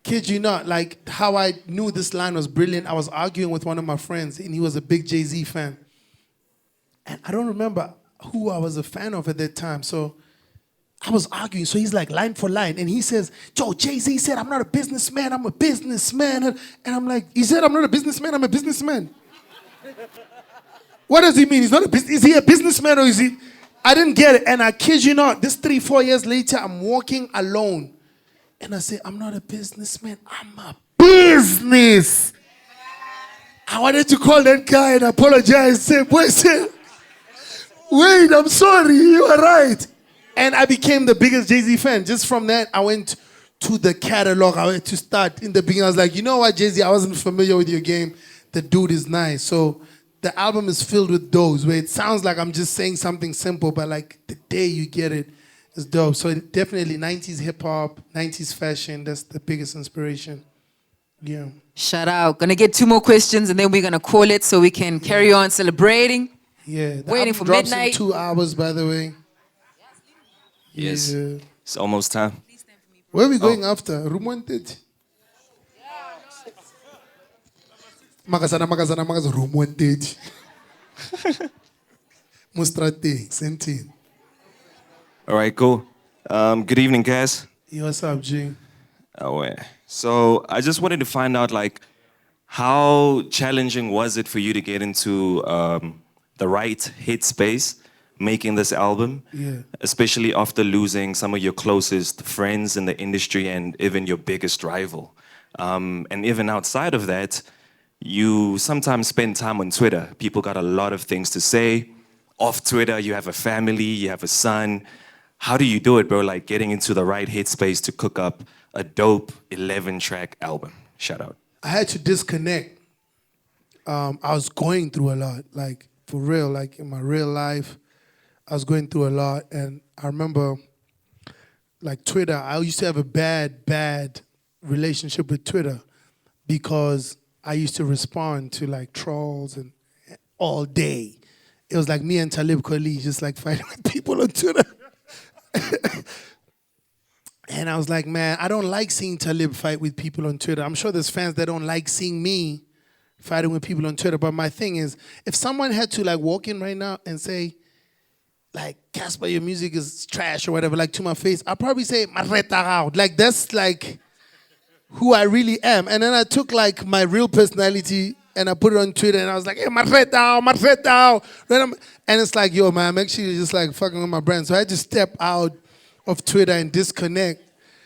kid you not, like how I knew this line was brilliant, I was arguing with one of my friends, and he was a big Jay-Z fan. And I don't remember who I was a fan of at that time. So I was arguing. So he's like, line for line. And he says, Joe, Jay-Z said, I'm not a businessman, I'm a businessman. And I'm like, he said, I'm not a businessman, I'm a businessman. What does he mean? He's not a is he a businessman or is he? I didn't get it. And I kid you not, this 3-4 years later, I'm walking alone. And I say, I'm not a businessman, I'm a business. I wanted to call that guy and apologize. Say, boy, wait, I'm sorry, you are right. And I became the biggest Jay-Z fan. Just from that, I went to the catalog. I went to start in the beginning. I was like, you know what, Jay-Z, I wasn't familiar with your game. The dude is nice. So the album is filled with those where it sounds like I'm just saying something simple, but like the day you get it, it's dope. So definitely 90s hip-hop, 90s fashion, that's the biggest inspiration. Yeah. Shout out. Gonna get 2 more questions and then we're gonna call it so we can carry on celebrating. Yeah. The Waiting album for drops midnight. in 2 hours, by the way. Yes. Yeah. It's almost time. Where are we going after? Room 130? Magazana, room 130. Mustrate, same thing. All right, cool. Good evening, guys. Yo, what's up, G? Oh, yeah. So I just wanted to find out, like, how challenging was it for you to get into the right headspace making this album? Yeah. Especially after losing some of your closest friends in the industry and even your biggest rival. And even outside of that, you sometimes spend time on Twitter. People got a lot of things to say. Off Twitter, you have a family, you have a son. How do you do it, bro? Like getting into the right headspace to cook up a dope 11-track album. Shout out. I had to disconnect. I was going through a lot, like for real, like in my real life, I was going through a lot. And I remember, like Twitter, I used to have a bad relationship with Twitter because I used to respond to like trolls and all day. It was like me and Talib Kweli just like fighting with people on Twitter. And I was like, man, I don't like seeing Talib fight with people on Twitter. I'm sure there's fans that don't like seeing me fighting with people on Twitter. But my thing is, if someone had to like walk in right now and say, like, Cassper, your music is trash or whatever, like to my face, I'll probably say, Marreta out. Like, that's like who I really am. And then I took like my real personality and I put it on Twitter and I was like, hey, Marreta. And it's like, yo, man, I'm actually just like fucking with my brand. So I had to step out of Twitter and disconnect.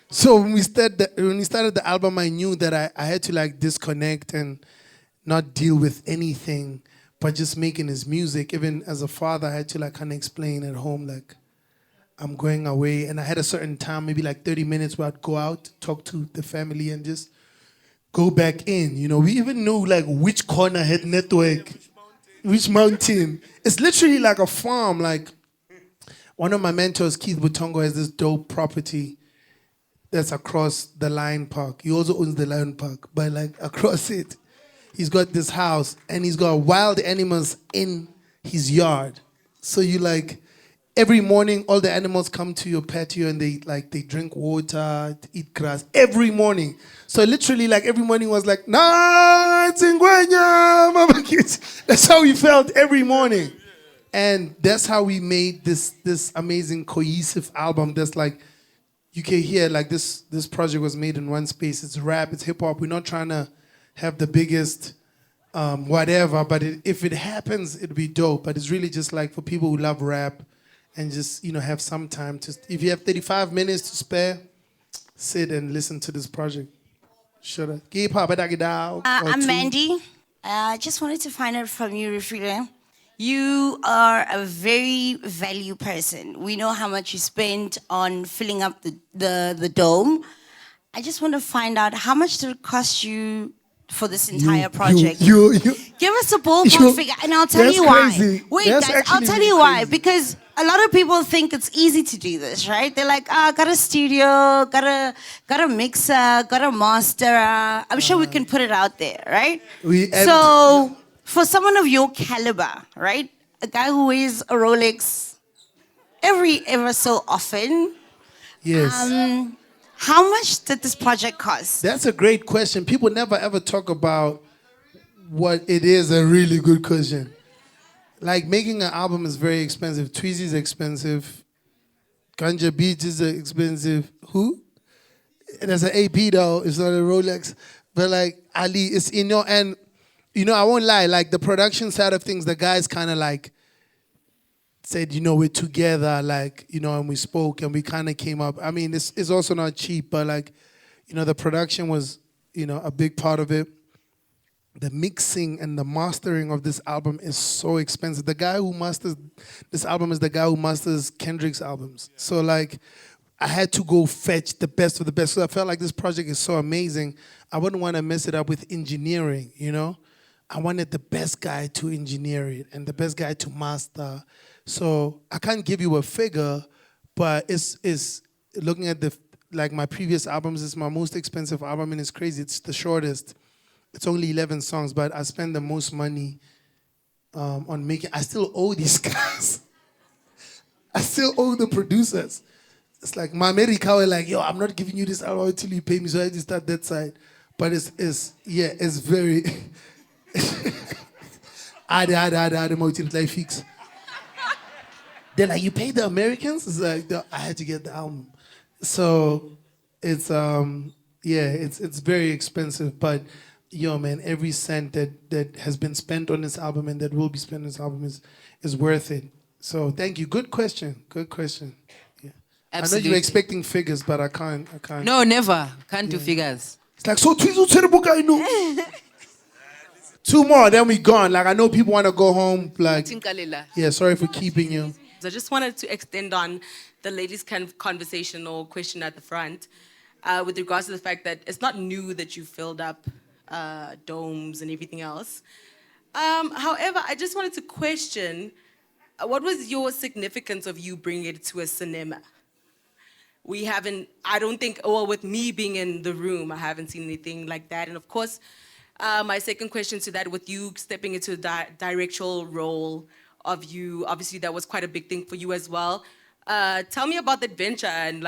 So when we started the album, I knew that I had to like disconnect and not deal with anything, but just making his music. Even as a father, I had to like kind of explain at home, like, I'm going away. And I had a certain time, maybe like 30 minutes where I'd go out, talk to the family and just go back in. You know, we even knew like which corner had network, which mountain. It's literally like a farm. Like one of my mentors, Keith Butongo, has this dope property that's across the Lion Park. He also owns the Lion Park, but like across it, he's got this house and he's got wild animals in his yard. So you like, every morning, all the animals come to your patio and they drink water, eat grass every morning. So literally, like every morning was like, nah, it's Ngwenya, mama kids. That's how we felt every morning, and that's how we made this amazing cohesive album. That's like, you can hear like this project was made in one space. It's rap, it's hip hop. We're not trying to have the biggest whatever, but if it happens, it'll be dope. But it's really just like for people who love rap. And just, you know, have some time to, if you have 35 minutes to spare, sit and listen to this project. Shut up. I'm Mandy. I just wanted to find out from you, Rafila. You are a very value person. We know how much you spent on filling up the dome. I just want to find out how much did it cost you for this entire project? Give us a ballpark figure, and I'll tell you why. Crazy. Wait, That's guys, I'll actually tell really you why. crazy. Because a lot of people think it's easy to do this, right? They're like, got a studio, got a mixer, got a master. I'm sure we can put it out there, right? So for someone of your caliber, right? A guy who wears a Rolex ever so often. Yes. How much did this project cost? That's a great question. People never ever talk about what it is. A really good question. Like making an album is very expensive. Tweezy is expensive. Ganja Beats is expensive. Who? There's an AP though. It's not a Rolex. But like Ali, it's and I won't lie. Like the production side of things, the guys kind of like said, we're together, like, and we spoke and we kind of came up. I mean, it's also not cheap, but like, the production was, a big part of it. The mixing and the mastering of this album is so expensive. The guy who masters this album is the guy who masters Kendrick's albums. So like, I had to go fetch the best of the best. So I felt like this project is so amazing. I wouldn't want to mess it up with engineering, I wanted the best guy to engineer it and the best guy to master. So I can't give you a figure, but it's looking at my previous albums, it's my most expensive album and it's crazy. It's the shortest. It's only 11 songs, but I spend the most money on making. I still owe these guys. I still owe the producers. It's like my Lekau are like, yo, I'm not giving you this album until you pay me, so I just start that side. But it's very. They're like, you pay the Americans? It's like, no, I had to get the album. So it's it's very expensive, but man, every cent that has been spent on this album and that will be spent on this album is worth it. So thank you. Good question. Good question. Yeah. Absolutely. I know you were expecting figures, but I can't. No, never. Can't do figures. It's like, so Twizo terrible guy, no. 2 more, then we gone. Like, I know people want to go home. Like, yeah, sorry for keeping you. So I just wanted to extend on the ladies' kind of conversation or question at the front with regards to the fact that it's not new that you filled up domes and everything else. However, I just wanted to question, what was your significance of you bringing it to a cinema? I don't think, with me being in the room, I haven't seen anything like that. And of course, my second question to that, with you stepping into the directorial role of you, obviously that was quite a big thing for you as well. Tell me about the adventure and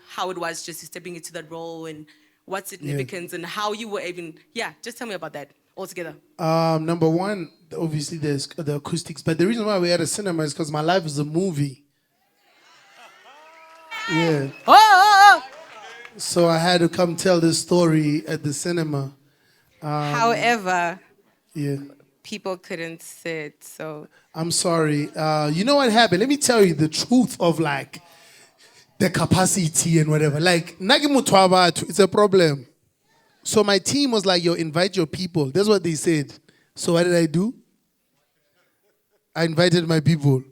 how it was just stepping into that role and what significance and how you were even, just tell me about that altogether. Number one, obviously there's the acoustics, but the reason why we had a cinema is because my life is a movie. Yeah. So I had to come tell this story at the cinema. However, yeah, people couldn't sit, so. I'm sorry. You know what happened? Let me tell you the truth of like the capacity and whatever. Like, it's a problem. So my team was like, yo, invite your people. That's what they said. So what did I do? I invited my people.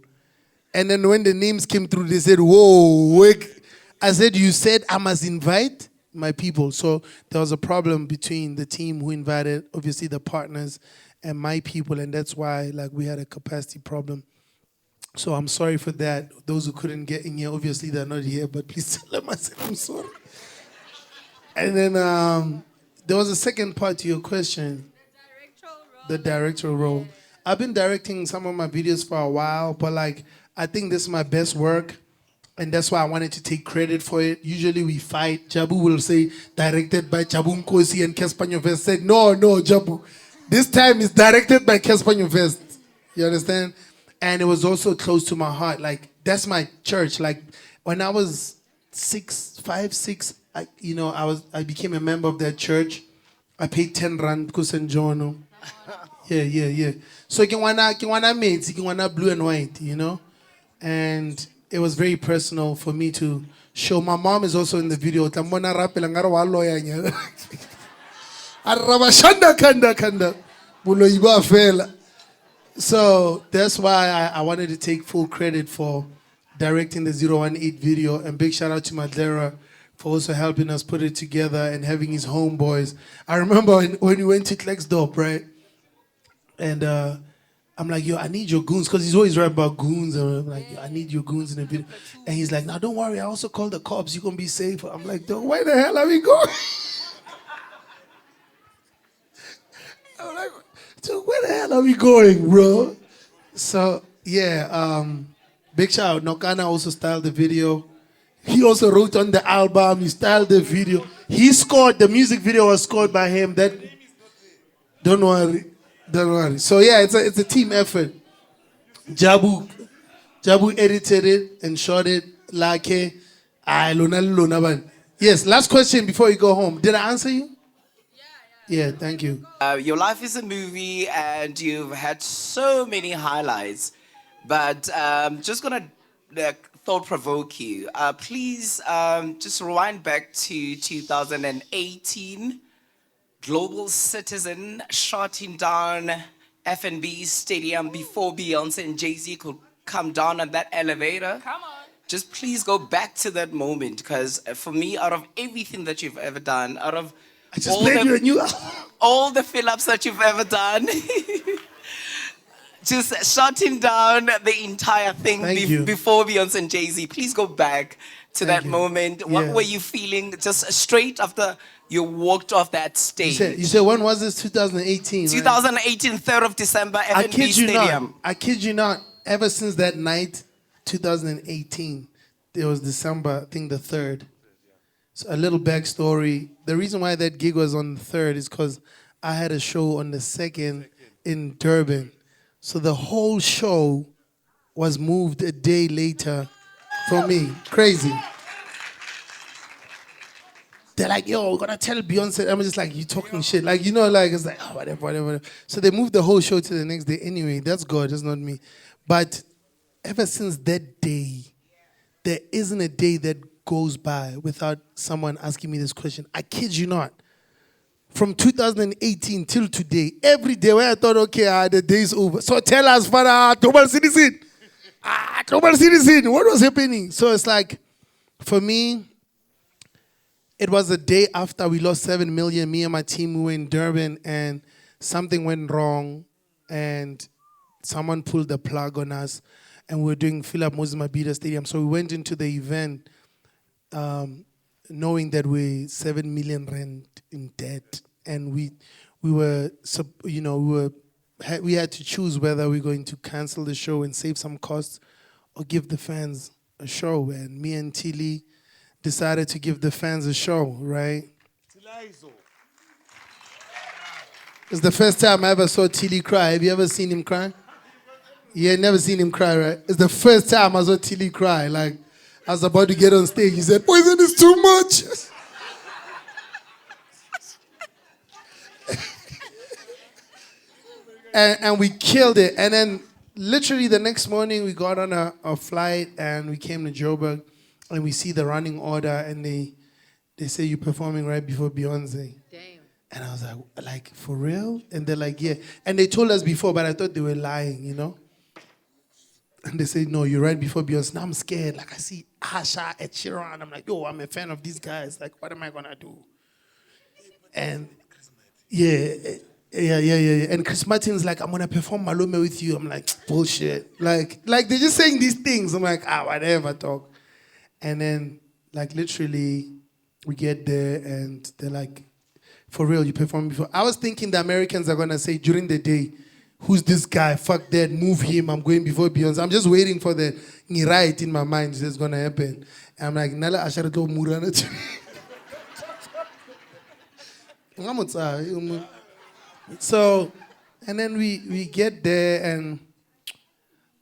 And then when the names came through, they said, whoa, wait. I said, you said I must invite my people. So there was a problem between the team who invited, obviously the partners, and my people. And that's why we had a capacity problem. So I'm sorry for that. Those who couldn't get in here, obviously they're not here, but please tell them I said I'm sorry. And then there was a second part to your question. The directorial role. I've been directing some of my videos for a while, but I think this is my best work, and that's why I wanted to take credit for it. Usually we fight. Jabu will say, directed by Jabu Nkosi, and Cassper Nyovest said, no, Jabu. This time it's directed by Cassper Nyovest. You understand? And it was also close to my heart. That's my church. When I was 5, 6, I became a member of that church. I paid 10 rand because Jono. Yeah. So you want mates, you want blue and white, And it was very personal for me to show. My mom is also in the video. So that's why I wanted to take full credit for directing the 018 video, and big shout out to Madlera for also helping us put it together and having his homeboys. I remember when we went to Klexdorp, right? And I'm like, yo, I need your goons, because he's always right about goons. And I'm like, yo, I need your goons in the video. And he's like, no, don't worry, I also called the cops. You're going to be safe. I'm like, where the hell are we going? I'm like, dude, where the hell are we going, bro? So, yeah, big shout out. Nokana also styled the video. He also wrote on the album. He styled the video. He scored. The music video was scored by him. Don't worry. So yeah, it's a team effort. Jabu edited it and shot it. Yes. Last question before you go home. Did I answer you? Yeah. Thank you. Your life is a movie and you've had so many highlights, but just gonna thought provoke you. Please just rewind back to 2018. Global Citizen shutting down F&B Stadium before Beyonce and Jay-Z could come down on that elevator. Come on. Just please go back to that moment, because for me, out of everything that you've ever done, out of I just played you a new all the fill-ups that you've ever done, just shutting down the entire thing before Beyonce and Jay-Z. Please go back to that moment. What were you feeling just straight after you walked off that stage? You said when was this? 2018. 2018, 3rd of December, F&B Stadium. I kid you not. Ever since that night, 2018, it was December, I think the 3rd. So a little backstory. The reason why that gig was on the 3rd is because I had a show on the 2nd in Durban. So the whole show was moved a day later for me. Crazy. They're like, yo, we're gonna tell Beyonce. I'm just like, you talking shit. Like, you know, like, it's like, oh, whatever. So they moved the whole show to the next day anyway. That's God, that's not me. But ever since that day, there isn't a day that goes by without someone asking me this question. I kid you not. From 2018 till today, every day where I thought, okay, the day's over. So tell us, Father, global citizen. Global citizen, what was happening? So it's like, for me, it was the day after we lost 7 million. Me and my team, we were in Durban, and something went wrong, and someone pulled the plug on us, and we were doing Philip Moses Mabhida Stadium. So we went into the event knowing that we're 7 million rand in debt, and we had to choose whether we're going to cancel the show and save some costs or give the fans a show. And me and Tilly decided to give the fans a show, right? It's the first time I ever saw Tilly cry. Have you ever seen him cry? You had never seen him cry, right? It's the first time I saw Tilly cry. Like, I was about to get on stage. He said, poison is too much. and we killed it. And then literally the next morning, we got on a flight and we came to Joburg. And we see the running order, and they say you're performing right before Beyonce. Damn. And I was like, for real? And they're like, yeah. And they told us before, but I thought they were lying, you know? And they said, no, you're right before Beyonce. Now I'm scared. Like, I see Usher, Ed Sheeran. I'm like, yo, I'm a fan of these guys. Like, what am I going to do? And yeah. And Chris Martin's like, I'm going to perform Malome with you. I'm like, bullshit. Like they're just saying these things. I'm like, whatever, talk. And then, like, literally, we get there, and they're like, for real, you performed before. I was thinking the Americans are going to say during the day, who's this guy? Fuck that, move him, I'm going before Beyonce. I'm just waiting for the right in my mind, it's going to happen. And I'm like, Nala Asharito Murana. So, and then we get there, and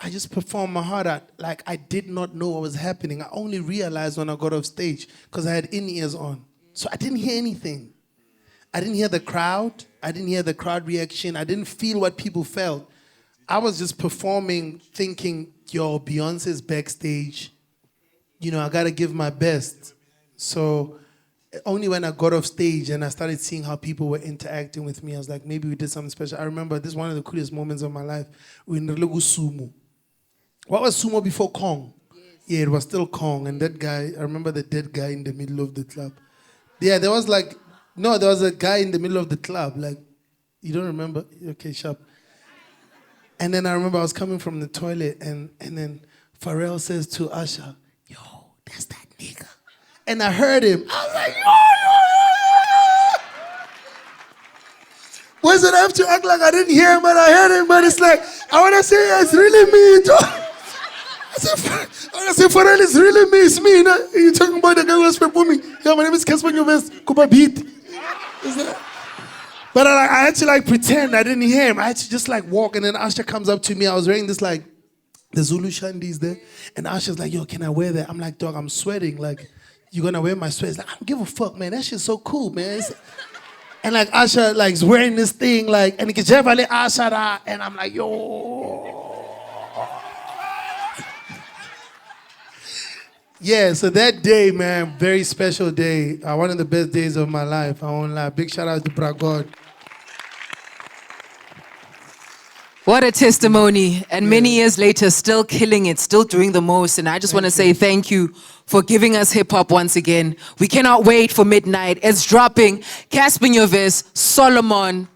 I just performed my heart out. Like, I did not know what was happening. I only realized when I got off stage because I had in-ears on. So I didn't hear anything. I didn't hear the crowd. I didn't hear the crowd reaction. I didn't feel what people felt. I was just performing thinking, yo, Beyonce's backstage. You know, I got to give my best. So only when I got off stage and I started seeing how people were interacting with me, I was like, maybe we did something special. I remember this is one of the coolest moments of my life. We were in Relego Sumo. What was Sumo before Kong? Yes. Yeah, it was still Kong. And that guy, I remember the dead guy in the middle of the club. Yeah, there was a guy in the middle of the club. Like, you don't remember? Okay, sharp. And then I remember I was coming from the toilet, and then Pharell says to Usher, yo, that's that nigga. And I heard him. I was like, yo. Why did I have to act like I didn't hear him, but I heard him? But it's like, I want to say it's really me, too. I want to say say, Pharell, it's really me, it's me. No? You're talking about the guy who was performing. Yeah, my name is Cassper Nyovest. Kuba beat. But I had to like pretend I didn't hear him. I had to just like walk, and then Usher comes up to me. I was wearing this like, the Zulu shandies there. And Usher's like, yo, can I wear that? I'm like, dog, I'm sweating. Like, you gonna wear my sweat? He's like, I don't give a fuck, man. That shit's so cool, man. And like Usher like is wearing this thing, like, and he gets Usher, and I'm like, yo. Yeah, so that day, man, very special day. One of the best days of my life. I won't lie. Big shout out to Bragod. What a testimony. And many years later, still killing it, still doing the most. And I just want to say thank you for giving us hip hop once again. We cannot wait for midnight. It's dropping. Cassper Nyovest, Solomon.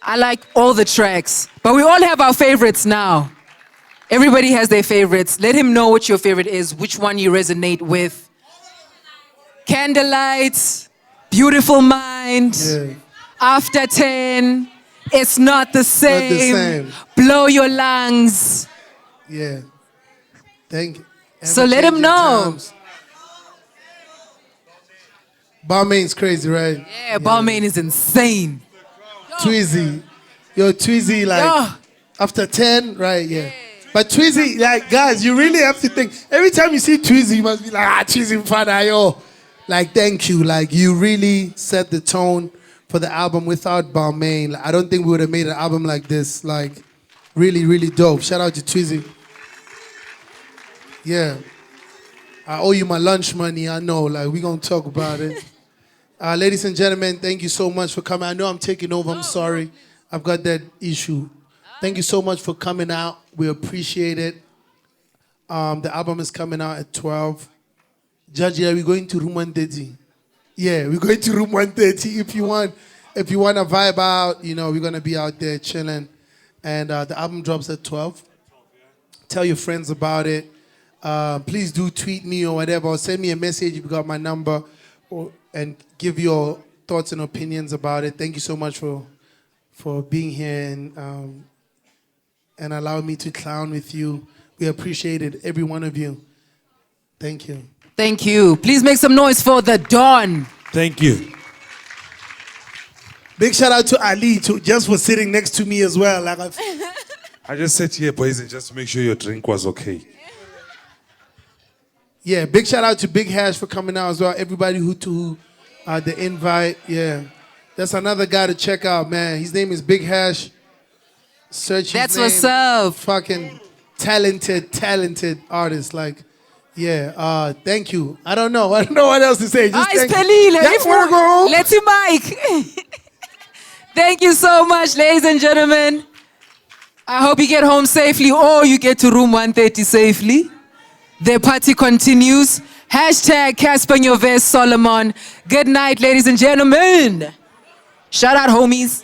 I like all the tracks. But we all have our favorites now. Everybody has their favorites. Let him know what your favorite is, which one you resonate with. Candlelight, Beautiful Mind, After 10. It's not the same. Blow your lungs. Yeah. Thank you. So let him know. Balmain's crazy, right? Yeah, Balmain is insane. Tweezy. Yo, Tweezy, like, after 10, right? Yeah. But Tweezy, like, guys, you really have to think. Every time you see Tweezy, you must be like, Tweezy, father, yo. Like, thank you. Like, you really set the tone for the album. Without Balmain, I don't think we would have made an album like this. Like, really, really dope. Shout out to Tweezy. Yeah. I owe you my lunch money, I know. Like, we gonna talk about it. Ladies and gentlemen, thank you so much for coming. I know I'm taking over, I'm sorry. I've got that issue. Thank you so much for coming out. We appreciate it. The album is coming out at 12. Judge, are we going to room 130? Yeah, we're going to room 130. If you want to vibe out, you know, we're gonna be out there chilling. And the album drops at 12. Tell your friends about it. Please do tweet me or whatever, or send me a message if you got my number, and give your thoughts and opinions about it. Thank you so much for being here and allow me to clown with you. We appreciate it, every one of you. Thank you. Thank you. Please make some noise for the Don. Thank you. Big shout out to Ali just for sitting next to me as well. Like I just sat here, boys, and just to make sure your drink was okay. Yeah, big shout out to Big Hash for coming out as well. Everybody who the invite. Yeah, that's another guy to check out, man. His name is Big Hash. Search his That's name. what's up. Fucking talented artist. Like, yeah. Thank you. I don't know what else to say. Just It's thank Pelile. you. Y'all wanna go home? Let's see Mike. Thank you so much, ladies and gentlemen. I hope you get home safely or you get to room 130 safely. The party continues. Hashtag Cassper Nyovest Solomon. Good night, ladies and gentlemen. Shout out, homies.